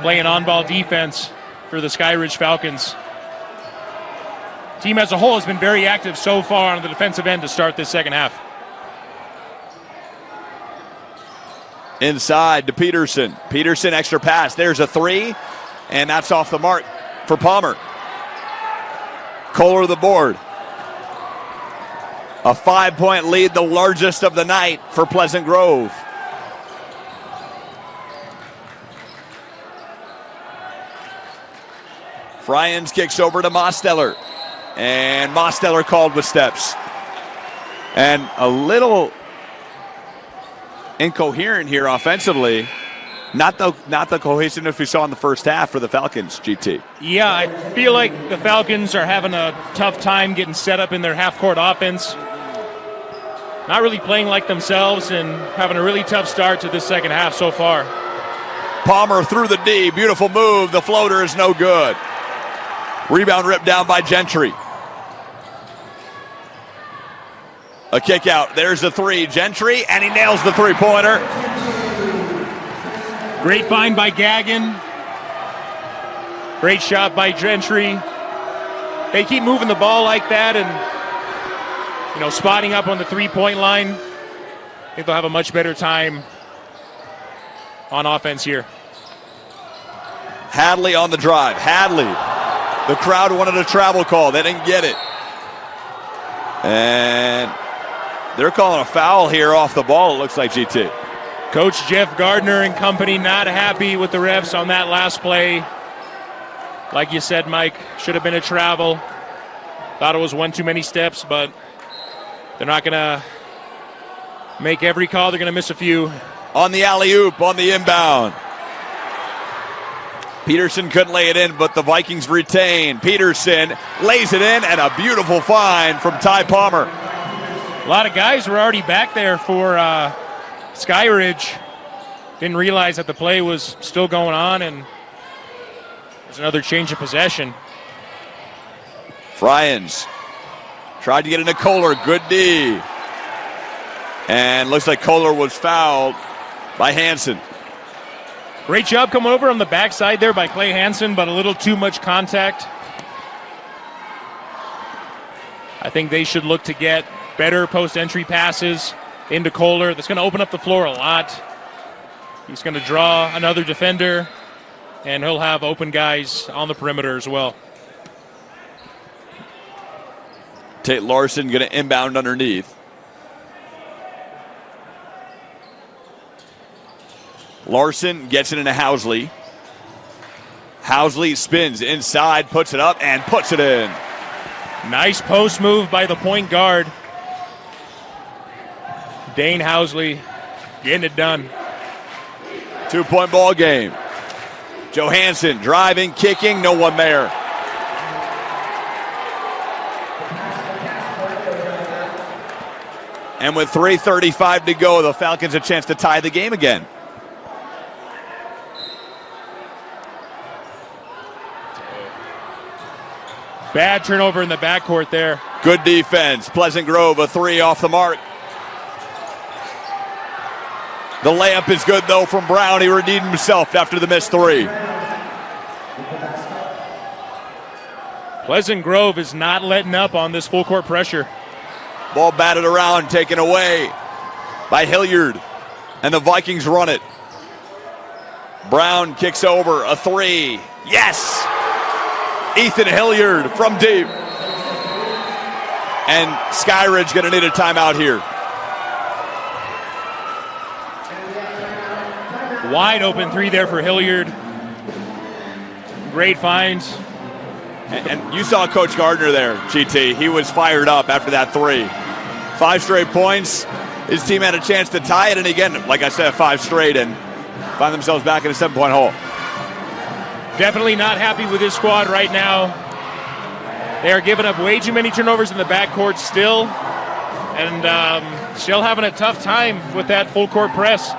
playing on-ball defense for the Skyridge Falcons. Team as a whole has been very active so far on the defensive end to start this second half. Inside to Peterson. Peterson, extra pass. There's a 3, and that's off the mark for Palmer. Kohler the board. A 5-point lead, the largest of the night for Pleasant Grove. Fryans kicks over to Mosteller. And Mosteller called with steps. And a little incoherent here offensively. Not the cohesiveness we saw in the first half for the Falcons, GT. Yeah, I feel like the Falcons are having a tough time getting set up in their half-court offense. Not really playing like themselves and having a really tough start to this second half so far. Palmer through the D. Beautiful move. The floater is no good. Rebound ripped down by Gentry. A kick out. There's the 3. Gentry, and he nails the 3-pointer. Great find by Gagnon. Great shot by Gentry. They keep moving the ball like that, and spotting up on the three-point line. I think they'll have a much better time on offense here. Hadley on the drive. Hadley. The crowd wanted a travel call. They didn't get it. And they're calling a foul here off the ball, it looks like, GT. Coach Jeff Gardner and company not happy with the refs on that last play. Like you said, Mike, should have been a travel. Thought it was one too many steps, but they're not going to make every call. They're going to miss a few. On the alley-oop, on the inbound. Peterson couldn't lay it in, but the Vikings retain. Peterson lays it in, and a beautiful find from Ty Palmer. A lot of guys were already back there for Skyridge. Didn't realize that the play was still going on, and there's another change of possession. Fryans tried to get into Kohler. Good D. And looks like Kohler was fouled by Hansen. Great job coming over on the backside there by Clay Hansen, but a little too much contact. I think they should look to get better post-entry passes into Kohler. That's going to open up the floor a lot. He's going to draw another defender, and he'll have open guys on the perimeter as well. Tate Larson going to inbound underneath. Larson gets it into Housley. Housley spins inside, puts it up, and puts it in. Nice post move by the point guard. Dane Housley getting it done. 2-point ball game. Johansson driving, kicking, no one there. And with 3:35 to go, the Falcons a chance to tie the game again. Bad turnover in the backcourt there. Good defense. Pleasant Grove, a three off the mark. The layup is good, though, from Brown. He redeemed himself after the missed three. Pleasant Grove is not letting up on this full court pressure. Ball batted around, taken away by Hilliard. And the Vikings run it. Brown kicks over, a three. Yes! Ethan Hilliard from deep. And Skyridge going to need a timeout here. Wide open three there for Hilliard. Great finds. And you saw Coach Gardner there, GT. He was fired up after that three. 5 straight points. His team had a chance to tie it. And again, like I said, 5 straight and find themselves back in a 7-point hole. Definitely not happy with this squad right now. They are giving up way too many turnovers in the backcourt still. And still having a tough time with that full court press.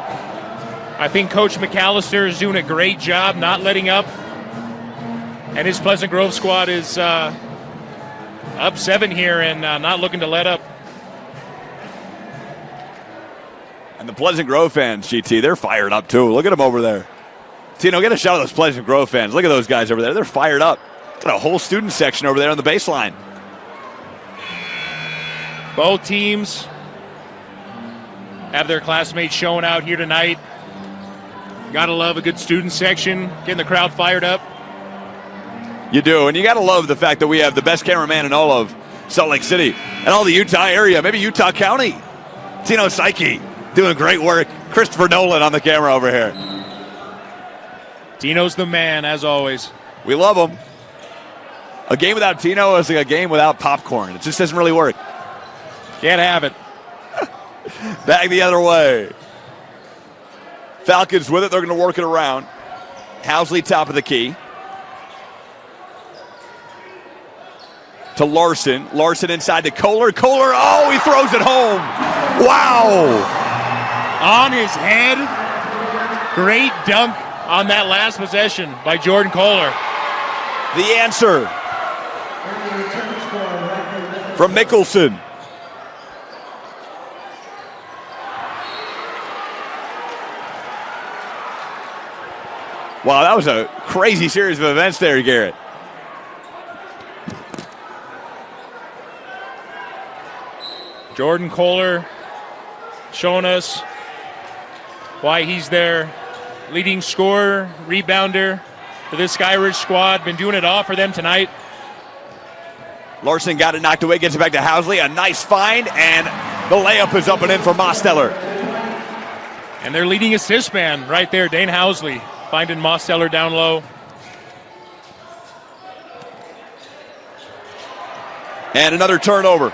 I think Coach McAllister is doing a great job not letting up. And his Pleasant Grove squad is up 7 here and not looking to let up. And the Pleasant Grove fans, GT, they're fired up too. Look at them over there. Tino, get a shot of those Pleasant Grove fans. Look at those guys over there. They're fired up. Got a whole student section over there on the baseline. Both teams have their classmates showing out here tonight. Gotta love a good student section, getting the crowd fired up. You do, and you gotta love the fact that we have the best cameraman in all of Salt Lake City and all the Utah area, maybe Utah County. Tino Psyche doing great work. Christopher Nolan on the camera over here. Tino's the man, as always. We love him. A game without Tino is like a game without popcorn. It just doesn't really work. Can't have it. Back the other way. Falcons with it. They're going to work it around. Housley top of the key. To Larson. Larson inside to Kohler. Kohler, oh, he throws it home. Wow. On his head. Great dunk on that last possession by Jordan Kohler. The answer from Mickelson. Wow, that was a crazy series of events there, Garrett. Jordan Kohler showing us why he's their leading scorer, rebounder for this Skyridge squad. Been doing it all for them tonight. Larson got it knocked away, gets it back to Housley. A nice find, and the layup is up and in for Mosteller. And their leading assist man right there, Dane Housley, finding Mosteller down low. And another turnover.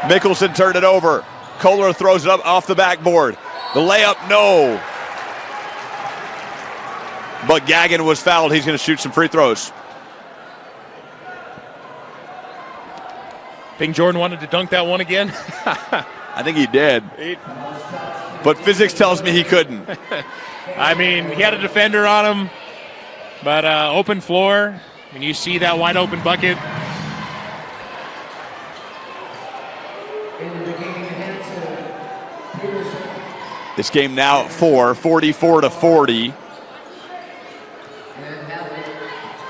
Mickelson turned it over. Kohler throws it up off the backboard. The layup, no. But Gagnon was fouled. He's going to shoot some free throws. Think Jordan wanted to dunk that one again? I think he did. But physics tells me he couldn't. I mean, he had a defender on him, but open floor. When you see that wide open bucket. This game now at 4, 44-40.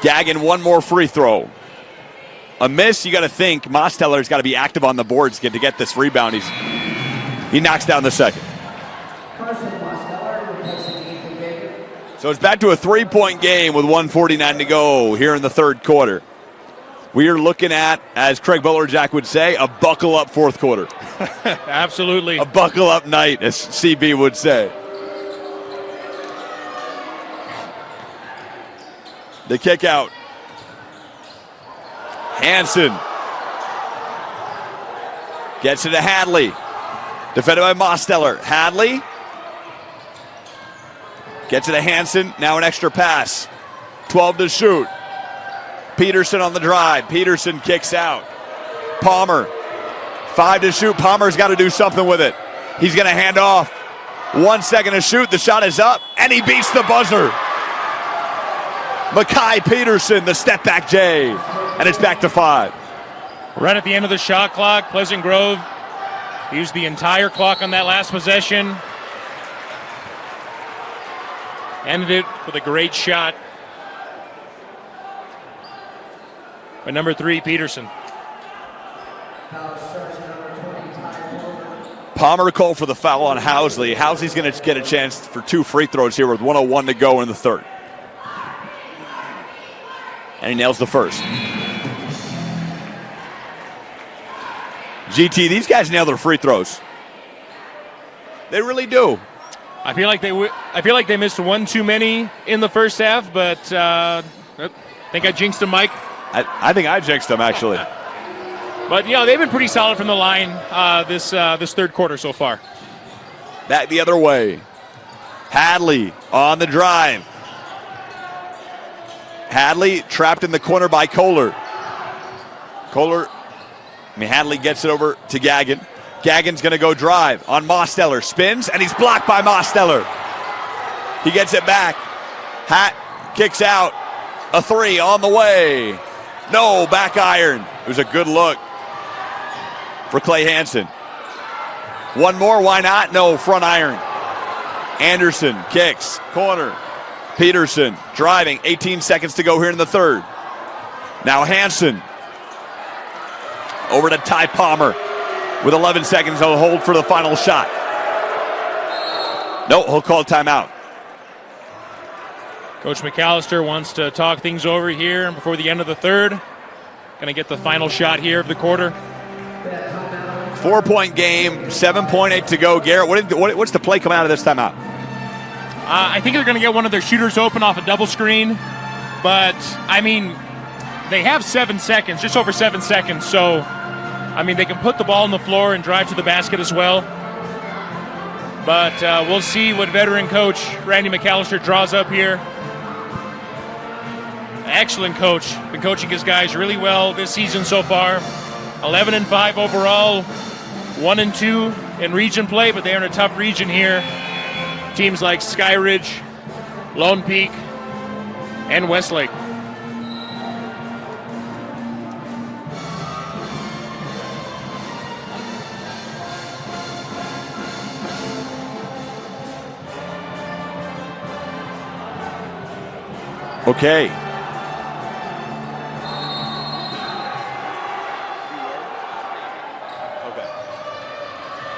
Gagnon, one more free throw. A miss, you got to think Mosteller's got to be active on the boards to get this rebound. He knocks down the second. So it's back to a three-point game with 1:49 to go here in the third quarter. We are looking at, as Craig Butler-Jack would say, a buckle-up fourth quarter. Absolutely. A buckle-up night, as CB would say. The kick out. Hansen gets it to Hadley. Defended by Mosteller. Hadley gets it to Hansen. Now an extra pass. 12 to shoot. Peterson on the drive. Peterson kicks out. Palmer. 5 to shoot. Palmer's got to do something with it. He's going to hand off. 1 second to shoot. The shot is up, and he beats the buzzer. Makai Peterson, the step back J, and it's back to 5. Right at the end of the shot clock, Pleasant Grove used the entire clock on that last possession. Ended it with a great shot by number 3, Peterson. Palmer called for the foul on Housley. Housley's going to get a chance for 2 free throws here with 1:01 to go in the third. And he nails the first. GT, these guys nail their free throws. They really do. I feel like they missed one too many in the first half, but I think I jinxed them, Mike. I think I jinxed them, actually. But they've been pretty solid from the line this third quarter so far. Back the other way. Hadley on the drive. Hadley trapped in the corner by Kohler. Hadley gets it over to Gagnon. Gagnon's going to go drive on Mosteller. Spins, and he's blocked by Mosteller. He gets it back. Hat kicks out. A 3 on the way. No, back iron. It was a good look for Clay Hansen. One more, why not? No, front iron. Anderson kicks, corner. Peterson driving, 18 seconds to go here in the third. Now Hansen over to Ty Palmer with 11 seconds. He'll hold for the final shot. No, he'll call timeout. Coach McAllister wants to talk things over here before the end of the third. Going to get the final shot here of the quarter. 4-point game, 7.8 to go. Garrett, what's the play coming out of this timeout? I think they're going to get one of their shooters open off a double screen. But, they have 7 seconds, just over 7 seconds. So, they can put the ball on the floor and drive to the basket as well. But we'll see what veteran coach Randy McAllister draws up here. Excellent coach. Been coaching his guys really well this season so far. 11-5 overall. 1-2 in region play, but they're in a tough region here. Teams like Skyridge, Lone Peak, and Westlake. Okay.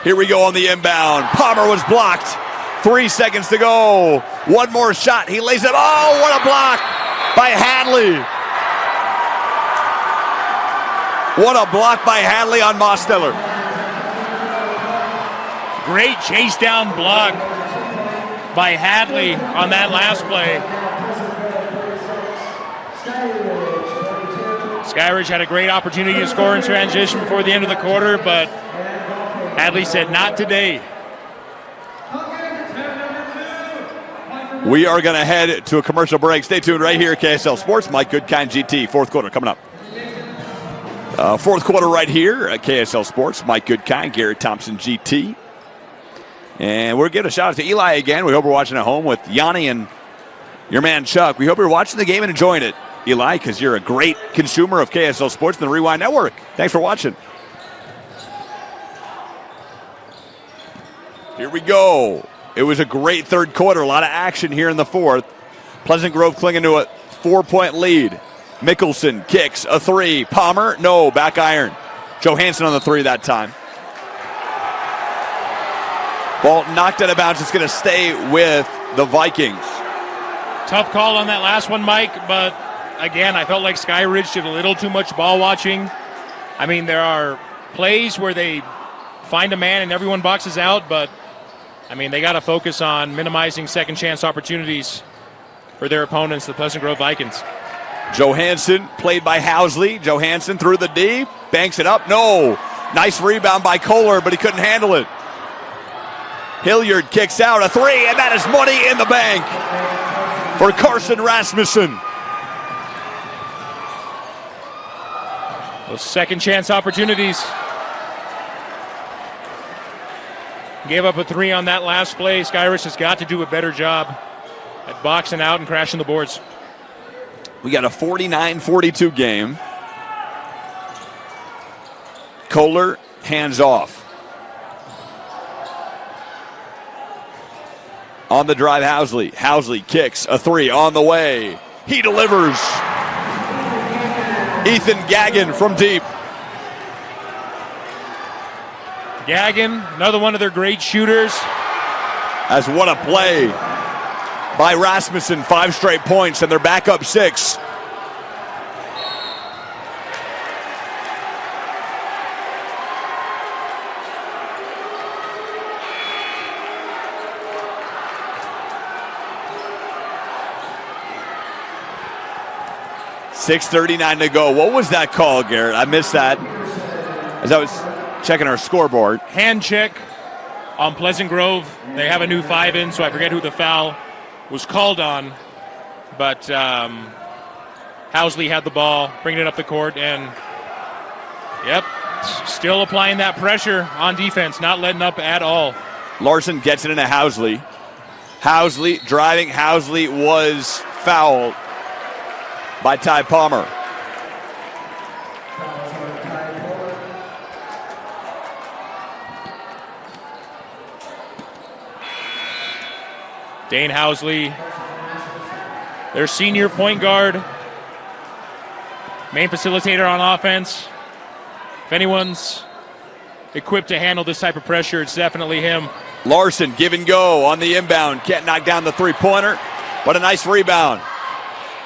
Here we go on the inbound. Palmer was blocked. 3 seconds to go. One more shot. He lays it. Oh, what a block by Hadley. What a block by Hadley on Mosteller. Great chase down block by Hadley on that last play. Skyridge had a great opportunity to score in transition before the end of the quarter, but Hadley said, not today. We are going to head to a commercial break. Stay tuned right here at KSL Sports. Mike Goodkind, GT. Fourth quarter coming up. Fourth quarter right here at KSL Sports. Mike Goodkind, Garrett Thompson, GT. And we're giving a shout out to Eli again. We hope you're watching at home with Yanni and your man Chuck. We hope you're watching the game and enjoying it, Eli, because you're a great consumer of KSL Sports and the Rewind Network. Thanks for watching. Here we go. It was a great third quarter. A lot of action here in the fourth. Pleasant Grove clinging to a 4-point lead. Mickelson kicks a three. Palmer, no, back iron. Johansson on the three that time. Ball knocked out of bounds. It's going to stay with the Vikings. Tough call on that last one, Mike, but again, I felt like Skyridge did a little too much ball watching. I mean, there are plays where they find a man and everyone boxes out, but I mean, they got to focus on minimizing second chance opportunities for their opponents, the Pleasant Grove Vikings. Johansson played by Housley. Johansson through the D, banks it up. No, nice rebound by Kohler, but he couldn't handle it. Hilliard kicks out a three, and that is money in the bank for Carson Rasmussen. Those second chance opportunities. Gave up a three on that last play. Skyridge has got to do a better job at boxing out and crashing the boards. We got a 49-42 game. Kohler hands off. On the drive, Housley. Housley kicks a three on the way. He delivers. Ethan Gagnon from deep. Gagnon, another one of their great shooters. As what a play by Rasmussen. 5 straight points, and they're back up 6. .6:39 to go. What was that call, Garrett? I missed that as I was checking our scoreboard. Hand check on Pleasant Grove. They have a new 5 in, so I forget who the foul was called on. But Housley had the ball, bringing it up the court, and yep, still applying that pressure on defense, not letting up at all. Larson gets it into Housley. Housley driving. Housley was fouled by Ty Palmer. Dane Housley, their senior point guard, main facilitator on offense. If anyone's equipped to handle this type of pressure, it's definitely him. Larson, give and go on the inbound. Can't knock down the three-pointer, but a nice rebound.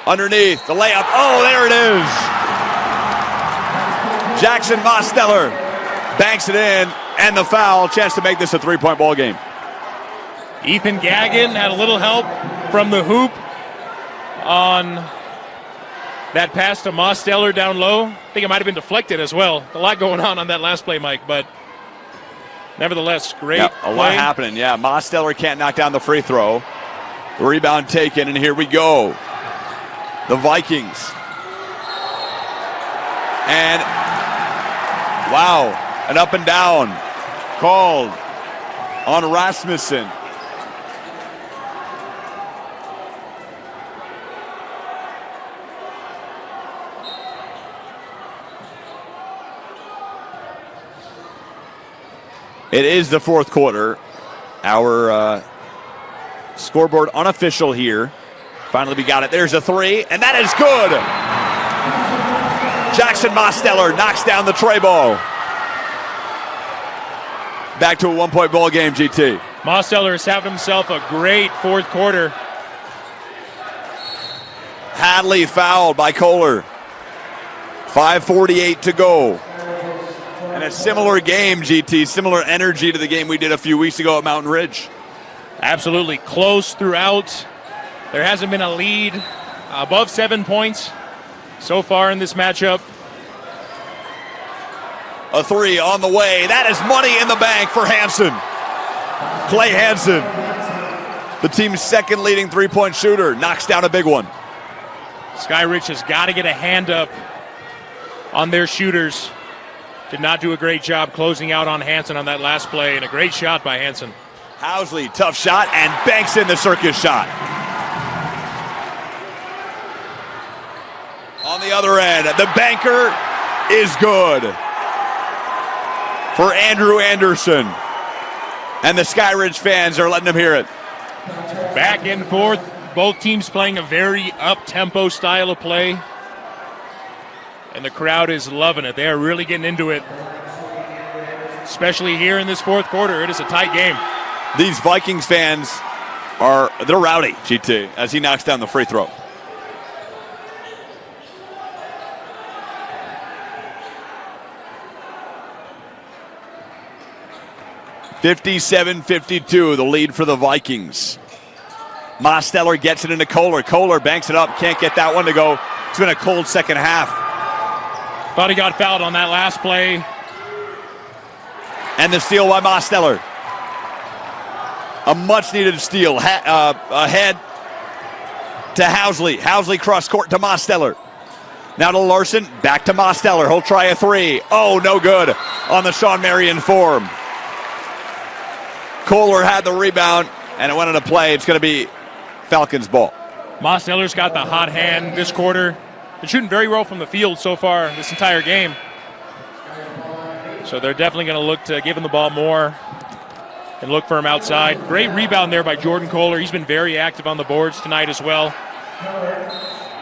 Underneath, the layup. Oh, there it is. Jackson Mosteller banks it in, and the foul. Chance to make this a 3-point ball game. Ethan Gagnon had a little help from the hoop on that pass to Mosteller down low. I think it might have been deflected as well. A lot going on that last play, Mike, but nevertheless, great yep, a lot happening. Yeah, Mosteller can't knock down the free throw. The rebound taken, and here we go. The Vikings. And, wow, an up and down called on Rasmussen. It is the fourth quarter. Our scoreboard unofficial here. Finally, we got it. There's a three, and that is good. Jackson Mosteller knocks down the tray ball. Back to a 1-point ball game, GT. Mosteller has having himself a great fourth quarter. Hadley fouled by Kohler. 5:48 to go. And a similar game, GT, similar energy to the game we did a few weeks ago at Mountain Ridge. Absolutely close throughout. There hasn't been a lead above 7 points so far in this matchup. A three on the way. That is money in the bank for Hansen. Clay Hansen, the team's second leading three-point shooter, knocks down a big one. Skyridge has got to get a hand up on their shooters. Did not do a great job closing out on Hansen on that last play, and a great shot by Hansen. Housley, tough shot, and banks in the circus shot. On the other end, the banker is good for Andrew Anderson. And the Skyridge fans are letting him hear it. Back and forth, both teams playing a very up-tempo style of play. And the crowd is loving it. They are really getting into it. Especially here in this fourth quarter. It is a tight game. These Vikings fans they're rowdy, GT, as he knocks down the free throw. (57-52), the lead for the Vikings. Mosteller gets it into Kohler. Kohler banks it up, can't get that one to go. It's been a cold second half. Thought he got fouled on that last play. And the steal by Mosteller. A much-needed steal. Ahead to Housley. Housley cross court to Mosteller. Now to Larson, back to Mosteller. He'll try a three. Oh, no good on the Sean Marion form. Kohler had the rebound, and it went into play. It's going to be Falcons ball. Mosteller's got the hot hand this quarter. They're shooting very well from the field so far this entire game. So they're definitely going to look to give him the ball more and look for him outside. Great rebound there by Jordan Kohler. He's been very active on the boards tonight as well.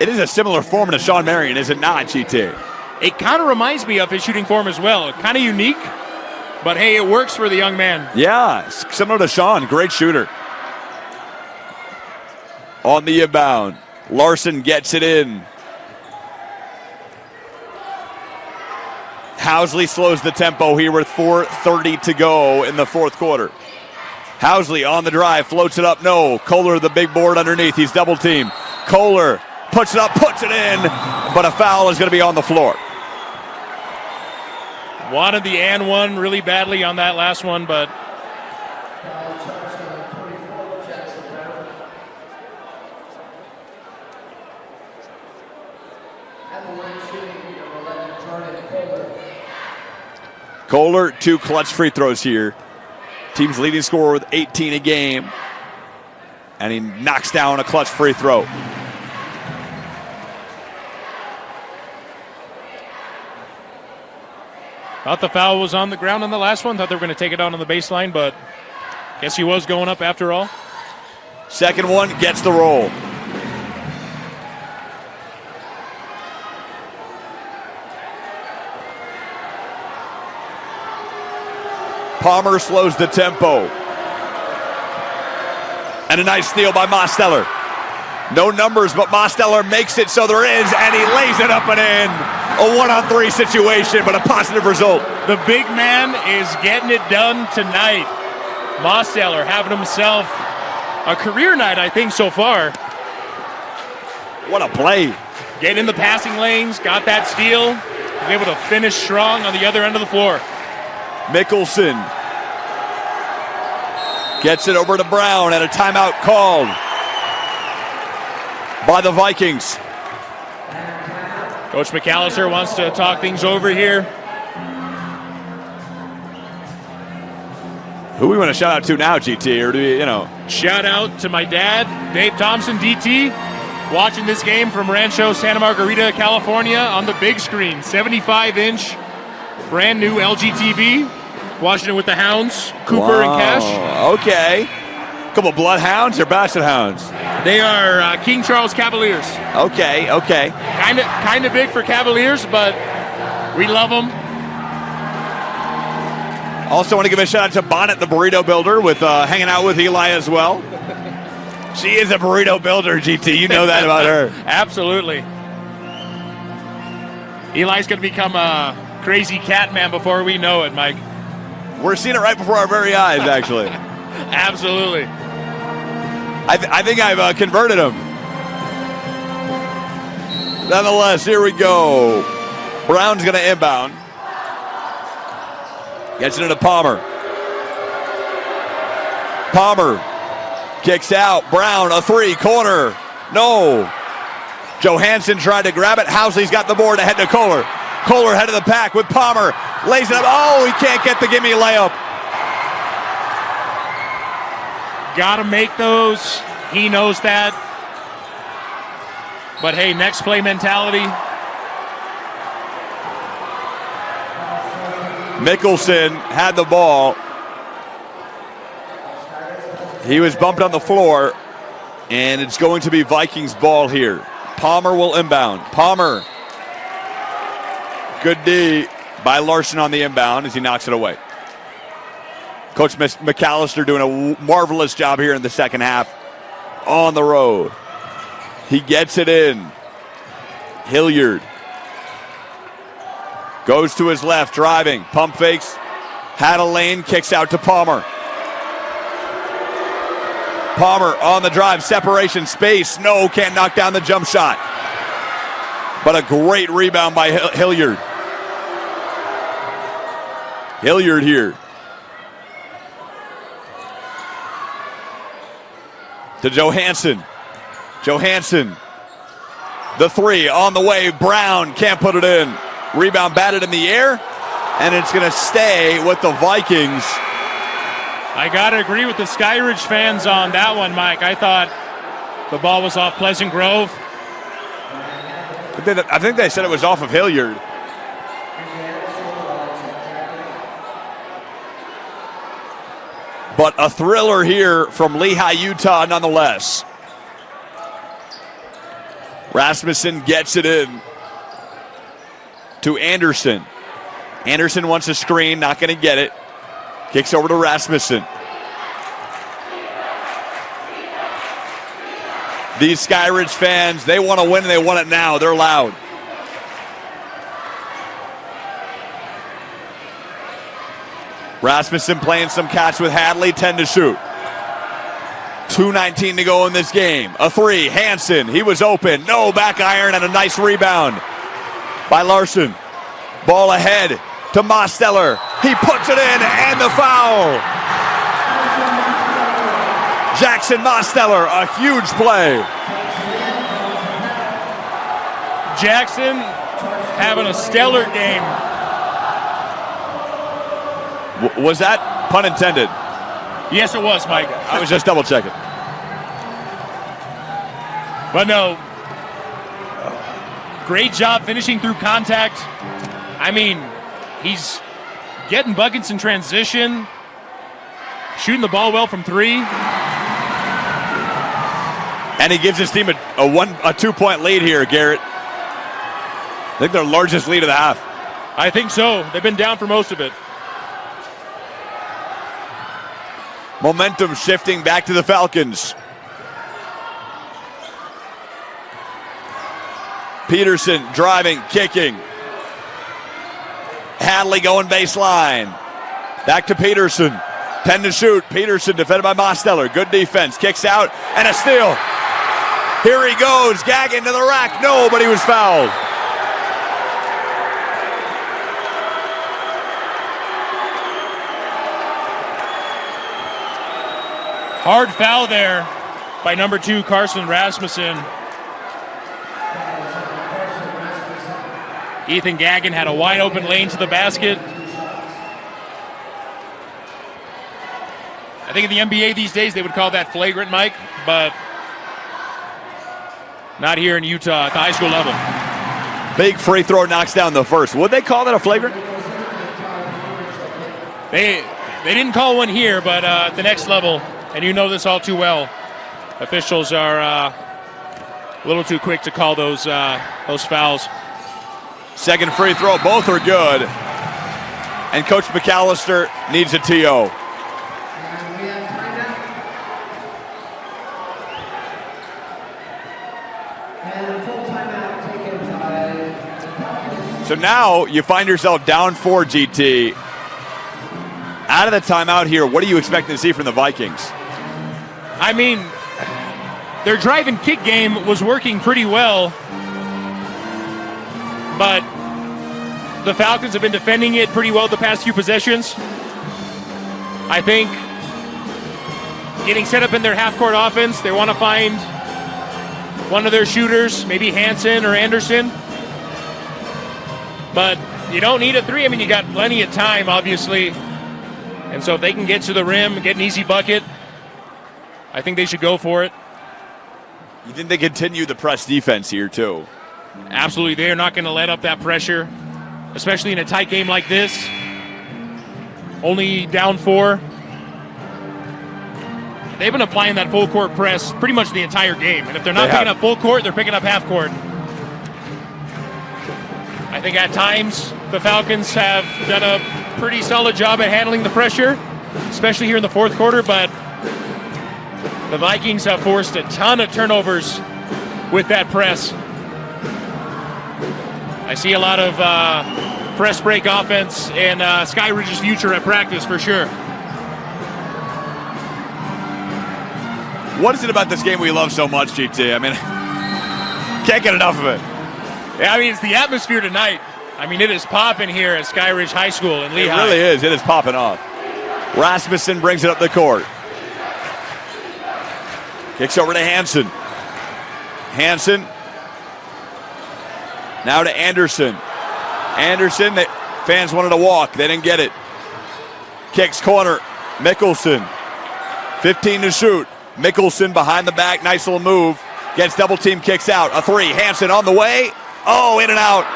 It is a similar form to Sean Marion, is it not, GT? It kind of reminds me of his shooting form as well. Kind of unique, but hey, it works for the young man. Yeah, similar to Sean, great shooter. On the inbound, Larson gets it in. Housley slows the tempo here with 4:30 to go in the fourth quarter. Housley on the drive, floats it up, no. Kohler, the big board underneath, he's double teamed. Kohler puts it up, puts it in, but a foul is going to be on the floor. Wanted the and one really badly on that last one, but Kohler, 2 clutch free throws here. Team's leading scorer with 18 a game. And he knocks down a clutch free throw. thought the foul was on the ground on the last one. Thought they were going to take it out on the baseline, but guess he was going up after all. Second one gets the roll. Palmer slows the tempo. And a nice steal by Mosteller. No numbers, but Mosteller makes it so there is, and he lays it up and in. A 1-on-3 situation, but a positive result. The big man is getting it done tonight. Mosteller having himself a career night, I think, so far. What a play. Getting in the passing lanes, got that steal, was able to finish strong on the other end of the floor. Mickelson gets it over to Brown, and a timeout called by the Vikings. Coach McAllister wants to talk things over here. Who we want to shout out to now, GT, or do we, Shout out to my dad, Dave Thompson, DT, watching this game from Rancho Santa Margarita, California on the big screen. 75-inch, brand new LG TV. Watching it with the Hounds, Cooper and Cash. Okay. Couple bloodhounds or basset hounds? They are King Charles Cavaliers. Okay. Kind of big for Cavaliers, but we love them. Also want to give a shout out to Bonnet, the burrito builder, with hanging out with Eli as well. She is a burrito builder, GT. You know that about her. Absolutely. Eli's going to become a crazy cat man before we know it, Mike. We're seeing it right before our very eyes, actually. Absolutely. I think I've converted him. Nonetheless, here we go. Brown's going to inbound. Gets it into Palmer. Palmer kicks out. Brown, a three, corner. No. Johansson tried to grab it. Housley's got the board ahead to Kohler. Kohler head of the pack with Palmer. Lays it up. Oh, he can't get the gimme layup. Got to make those. He knows that. But hey, next play mentality. Mickelson had the ball. He was bumped on the floor, and it's going to be Vikings ball here. Palmer will inbound. Palmer. Good D by Larson on the inbound as he knocks it away. Coach McAllister doing a marvelous job here in the second half on the road. He gets it in. Hilliard goes to his left, driving. Pump fakes. Had a lane, kicks out to Palmer. Palmer on the drive, separation, space. No, can't knock down the jump shot. But a great rebound by Hilliard. Hilliard here. To Johansson. Johansson. The three on the way. Brown can't put it in. Rebound batted in the air, and it's going to stay with the Vikings. I got to agree with the Skyridge fans on that one, Mike. I thought the ball was off Pleasant Grove. I think they said it was off of Hilliard. But a thriller here from Lehigh, Utah, nonetheless. Rasmussen gets it in to Anderson. Anderson wants a screen, not going to get it. Kicks over to Rasmussen. These Skyridge fans, they want to win and they want it now. They're loud. Rasmussen playing some catch with Hadley, 10 to shoot. 2:19 to go in this game. A three, Hansen, he was open. No, back iron and a nice rebound by Larson. Ball ahead to Mosteller. He puts it in and the foul. Jackson Mosteller, a huge play. Jackson having a stellar game. Was that pun intended? Yes, it was, Mike. I was just double checking. But no, great job finishing through contact. I mean, he's getting buckets in transition, shooting the ball well from three. And he gives his team a 2-point lead here, Garrett. I think their largest lead of the half. I think so. They've been down for most of it. Momentum shifting back to the Falcons. Peterson driving, kicking. Hadley going baseline. Back to Peterson. 10 to shoot. Peterson defended by Mosteller. Good defense. Kicks out and a steal. Here he goes. Gagging to the rack. No, but he was fouled. Hard foul there by number 2, Carson Rasmussen. Ethan Gagnon had a wide open lane to the basket. I think in the NBA these days they would call that flagrant, Mike, but not here in Utah at the high school level. Big free throw knocks down the first. Would they call that a flagrant? They didn't call one here, but at the next level, and you know this all too well, officials are a little too quick to call those fouls. Second free throw, both are good. and Coach McAllister needs a TO. And we have timeout. And a full timeout taken by the Falcons. So now you find yourself down 4, GT. Out of the timeout here, what are you expecting to see from the Vikings? I mean, their drive and kick game was working pretty well, but the Falcons have been defending it pretty well the past few possessions. I think getting set up in their half-court offense, they want to find one of their shooters, maybe Hansen or Anderson. But you don't need a three. I mean, you got plenty of time, obviously. And so if they can get to the rim, get an easy bucket, I think they should go for it. You think they continue the press defense here, too? Absolutely. They're not going to let up that pressure, especially in a tight game like this. Only down 4. They've been applying that full court press pretty much the entire game. And if they're not picking up full court, they're picking up half court. I think at times the Falcons have done a pretty solid job at handling the pressure, especially here in the fourth quarter, but the Vikings have forced a ton of turnovers with that press. I see a lot of press break offense in Skyridge's future at practice for sure. What is it about this game we love so much, GT? I mean, can't get enough of it. Yeah, I mean, it's the atmosphere tonight. I mean, it is popping here at Skyridge High School in Lehigh. It really is. It is popping off. Rasmussen brings it up the court. Kicks over to Hansen. Hansen. Now to Anderson. Anderson, the fans wanted to walk. They didn't get it. Kicks corner. Mickelson. 15 to shoot. Mickelson behind the back. Nice little move. Gets double team, kicks out. A 3. Hansen on the way. Oh, in and out.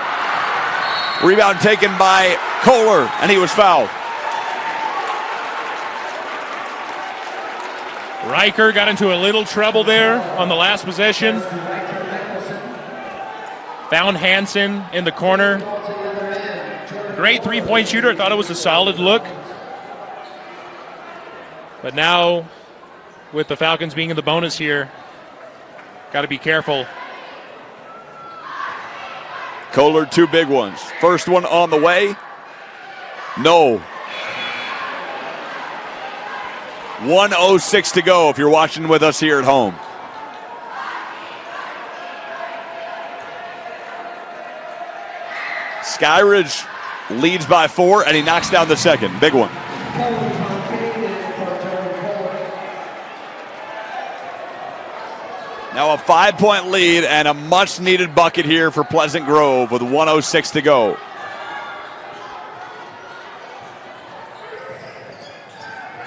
Rebound taken by Kohler, and he was fouled. Riker got into a little trouble there on the last possession. Found Hansen in the corner. Great three-point shooter. I thought it was a solid look. But now, with the Falcons being in the bonus here, got to be careful. Kohler, 2 big ones. First one on the way. No. 1:06 to go if you're watching with us here at home. Skyridge leads by 4, and he knocks down the second. Big one. Now a 5-point lead and a much-needed bucket here for Pleasant Grove with 1:06 to go.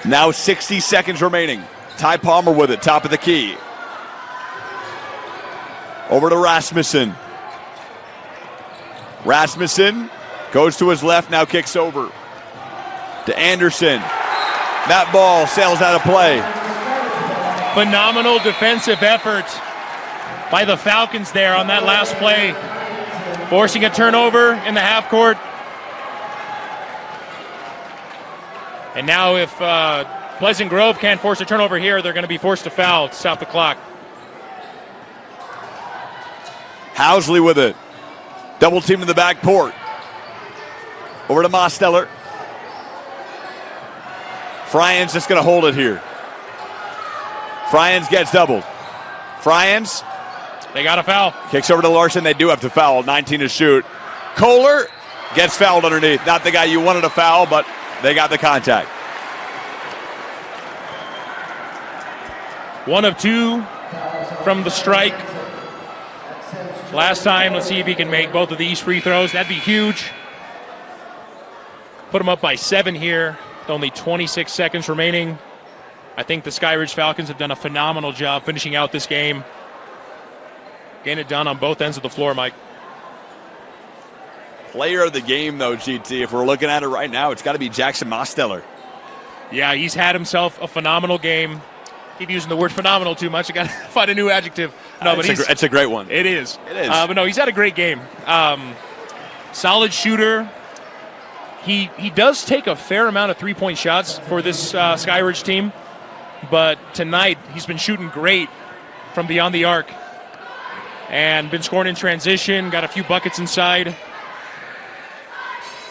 Now 60 seconds remaining. Ty Palmer with it, top of the key. Over to Rasmussen. Rasmussen goes to his left, now kicks over to Anderson. That ball sails out of play. Phenomenal defensive effort by the Falcons there on that last play. Forcing a turnover in the half court. And now if Pleasant Grove can't force a turnover here, they're going to be forced to foul to stop the clock. Housley with it. Double team in the back court. Over to Mosteller. Fryans just going to hold it here. Fryans gets doubled. Fryans. They got a foul. Kicks over to Larson. They do have to foul. 19 to shoot. Kohler gets fouled underneath. Not the guy you wanted to foul, but they got the contact. 1 of 2 from the strike. Last time, let's see if he can make both of these free throws. That'd be huge. Put him up by 7 here. With only 26 seconds remaining. I think the Skyridge Falcons have done a phenomenal job finishing out this game. Getting it done on both ends of the floor, Mike. Player of the game, though, GT, if we're looking at it right now, it's got to be Jackson Mosteller. Yeah, he's had himself a phenomenal game. Keep using the word phenomenal too much. I got to find a new adjective. No, but it's a great one. It is. It is. But no, he's had a great game. Solid shooter. He does take a fair amount of three-point shots for this Skyridge team, but tonight he's been shooting great from beyond the arc and been scoring in transition, got a few buckets inside.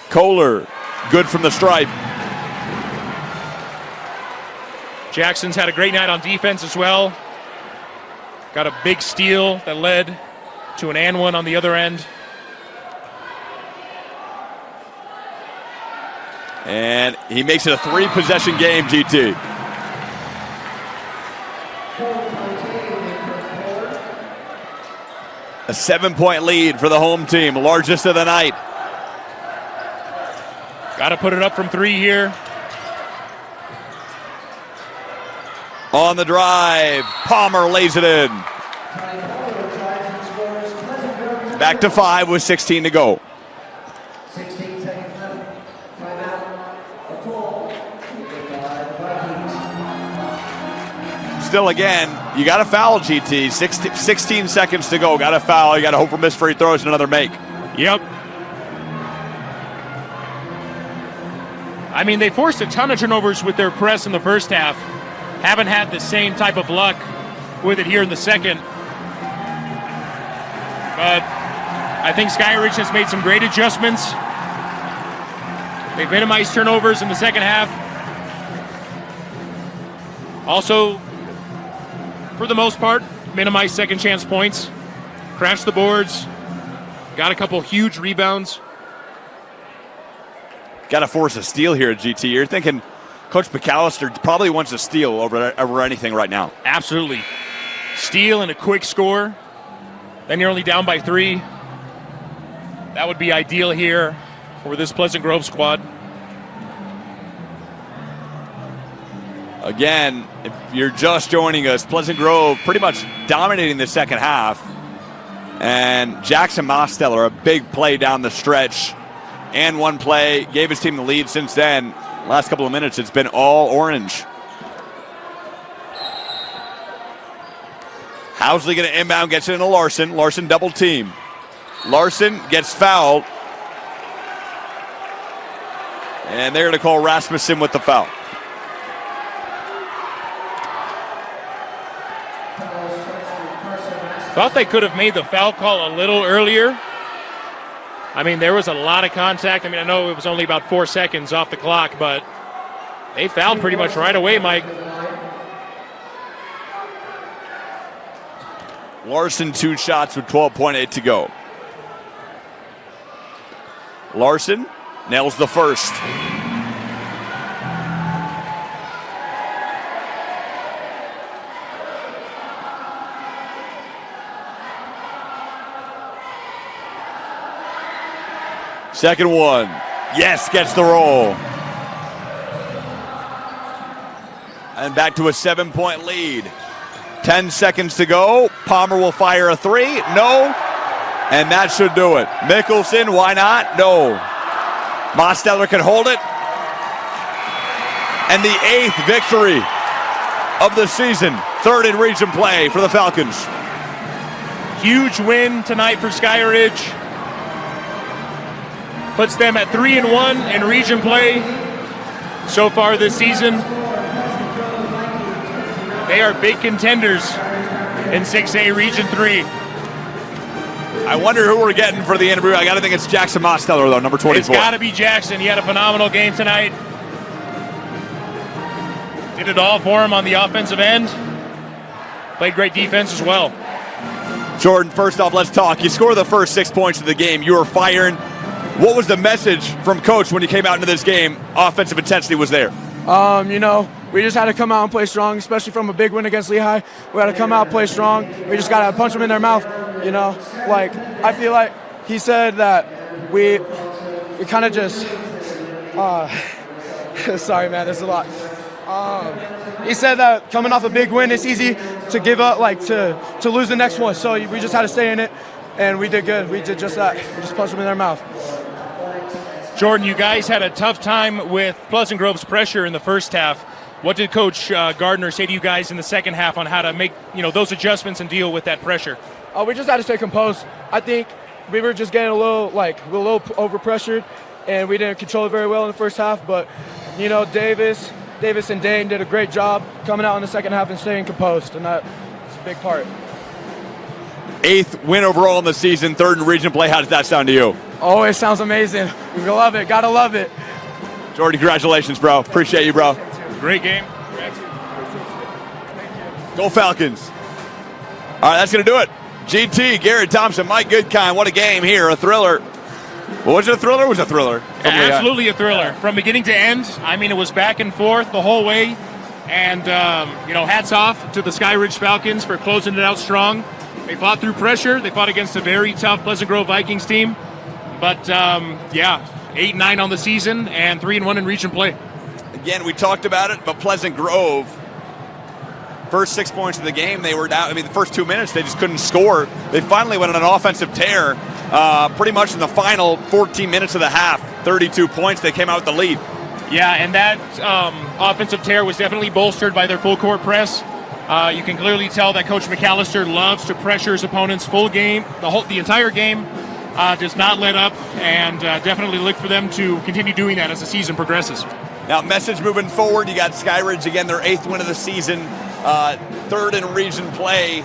Kohler, good from the stripe. Jackson's had a great night on defense as well. Got a big steal that led to an and one on the other end. And he makes it a 3-possession game, GT. A 7-point lead for the home team, largest of the night. Got to put it up from 3 here. On the drive, Palmer lays it in. Back to 5 with 16 to go. 16 seconds left. Timeout. A call. Vikings. Still, again, you got to foul, GT. 16 seconds to go. Got to foul. You got to hope for missed free throws and another make. Yep. I mean, they forced a ton of turnovers with their press in the first half. Haven't had the same type of luck with it here in the second. But I think Skyridge has made some great adjustments. They've minimized turnovers in the second half. Also, for the most part, minimized second chance points. Crashed the boards. Got a couple huge rebounds. Got to force a steal here at GT. You're thinking Coach McAllister probably wants a steal over anything right now. Absolutely. Steal and a quick score. Then you're only down by 3. That would be ideal here for this Pleasant Grove squad. Again, if you're just joining us, Pleasant Grove pretty much dominating the second half. And Jackson Mosteller, a big play down the stretch. And one play, gave his team the lead since then. Last couple of minutes, it's been all orange. Housley going to inbound, gets it into Larson. Larson double team. Larson gets fouled. And they're going to call Rasmussen with the foul. Thought they could have made the foul call a little earlier. I mean, there was a lot of contact. I mean, I know it was only about 4 seconds off the clock, but they fouled pretty much right away, Mike. Larson 2 shots with 12.8 to go. Larson nails the first. Second one. Yes, gets the roll. And back to a 7-point lead. 10 seconds to go. Palmer will fire a 3. No. And that should do it. Mickelson, why not? No. Mosteller can hold it. And the 8th victory of the season. 3rd in region play for the Falcons. Huge win tonight for Skyridge. Puts them at 3-1 in region play so far this season. They are big contenders in 6A Region 3. I wonder who we're getting for the interview. I got to think it's Jackson Mosteller, though, number 24. It's got to be Jackson. He had a phenomenal game tonight. Did it all for him on the offensive end. Played great defense as well. Jordan, first off, let's talk. You scored the first 6 points of the game. You were firing. What was the message from Coach when you came out into this game? Offensive intensity was there. We just had to come out and play strong, especially from a big win against Lehigh. We had to come out and play strong. We just got to punch them in their mouth, I feel like he said that we kind of just sorry, man, there's a lot. He said that coming off a big win, it's easy to give up, to lose the next one. So we just had to stay in it, and we did good. We did just that. We just punched them in their mouth. Jordan, you guys had a tough time with Pleasant Grove's pressure in the first half. What did Coach Gardner say to you guys in the second half on how to make those adjustments and deal with that pressure? We just had to stay composed. I think we were just getting a little overpressured, and we didn't control it very well in the first half. But, you know, Davis and Dane did a great job coming out in the second half and staying composed, and that's a big part. 8th win overall in the season, 3rd in region play. How does that sound to you? Oh, it sounds amazing. We love it. Gotta love it. Jordy, congratulations, bro. Appreciate you, bro. Great game. Go Falcons. All right, that's going to do it. GT, Garrett Thompson, Mike Goodkind. What a game here. A thriller. Was it a thriller? It was a thriller. Absolutely a thriller. From beginning to end, I mean, it was back and forth the whole way. And, you know, hats off to the Skyridge Falcons for closing it out strong. They fought through pressure. They fought against a very tough Pleasant Grove Vikings team. But, yeah, 8-9 on the season and 3-1 in region play. Again, we talked about it, but Pleasant Grove, first 6 points of the game, they were down. I mean, the first 2 minutes, they just couldn't score. They finally went on an offensive tear pretty much in the final 14 minutes of the half. 32 points, they came out with the lead. Yeah, and that offensive tear was definitely bolstered by their full court press. You can clearly tell that Coach McAllister loves to pressure his opponents full game, the entire game. Does not let up, and definitely look for them to continue doing that as the season progresses. Now, message moving forward, you got Skyridge again, their 8th win of the season, 3rd in region play.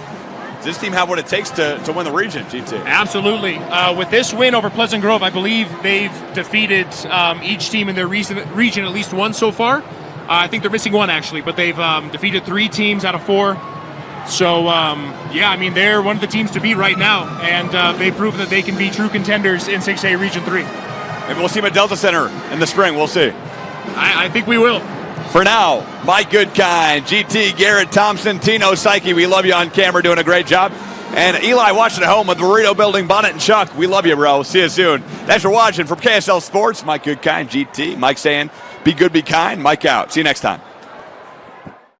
Does this team have what it takes to win the region, GT? Absolutely. With this win over Pleasant Grove, I believe they've defeated each team in their region at least once so far. I think they're missing one, actually, but they've defeated 3 teams out of 4. So, yeah, I mean, they're one of the teams to beat right now, and they've proven that they can be true contenders in 6A Region 3. Maybe we'll see them at Delta Center in the spring. We'll see. I think we will. For now, Mike Goodkind, GT, Garrett Thompson, Tino Psyche, we love you on camera, doing a great job. And Eli watching at home with Burrito Building, Bonnet and Chuck, we love you, bro. See you soon. Thanks for watching. From KSL Sports, Mike Goodkind, GT. Mike saying, be good, be kind. Mike out. See you next time.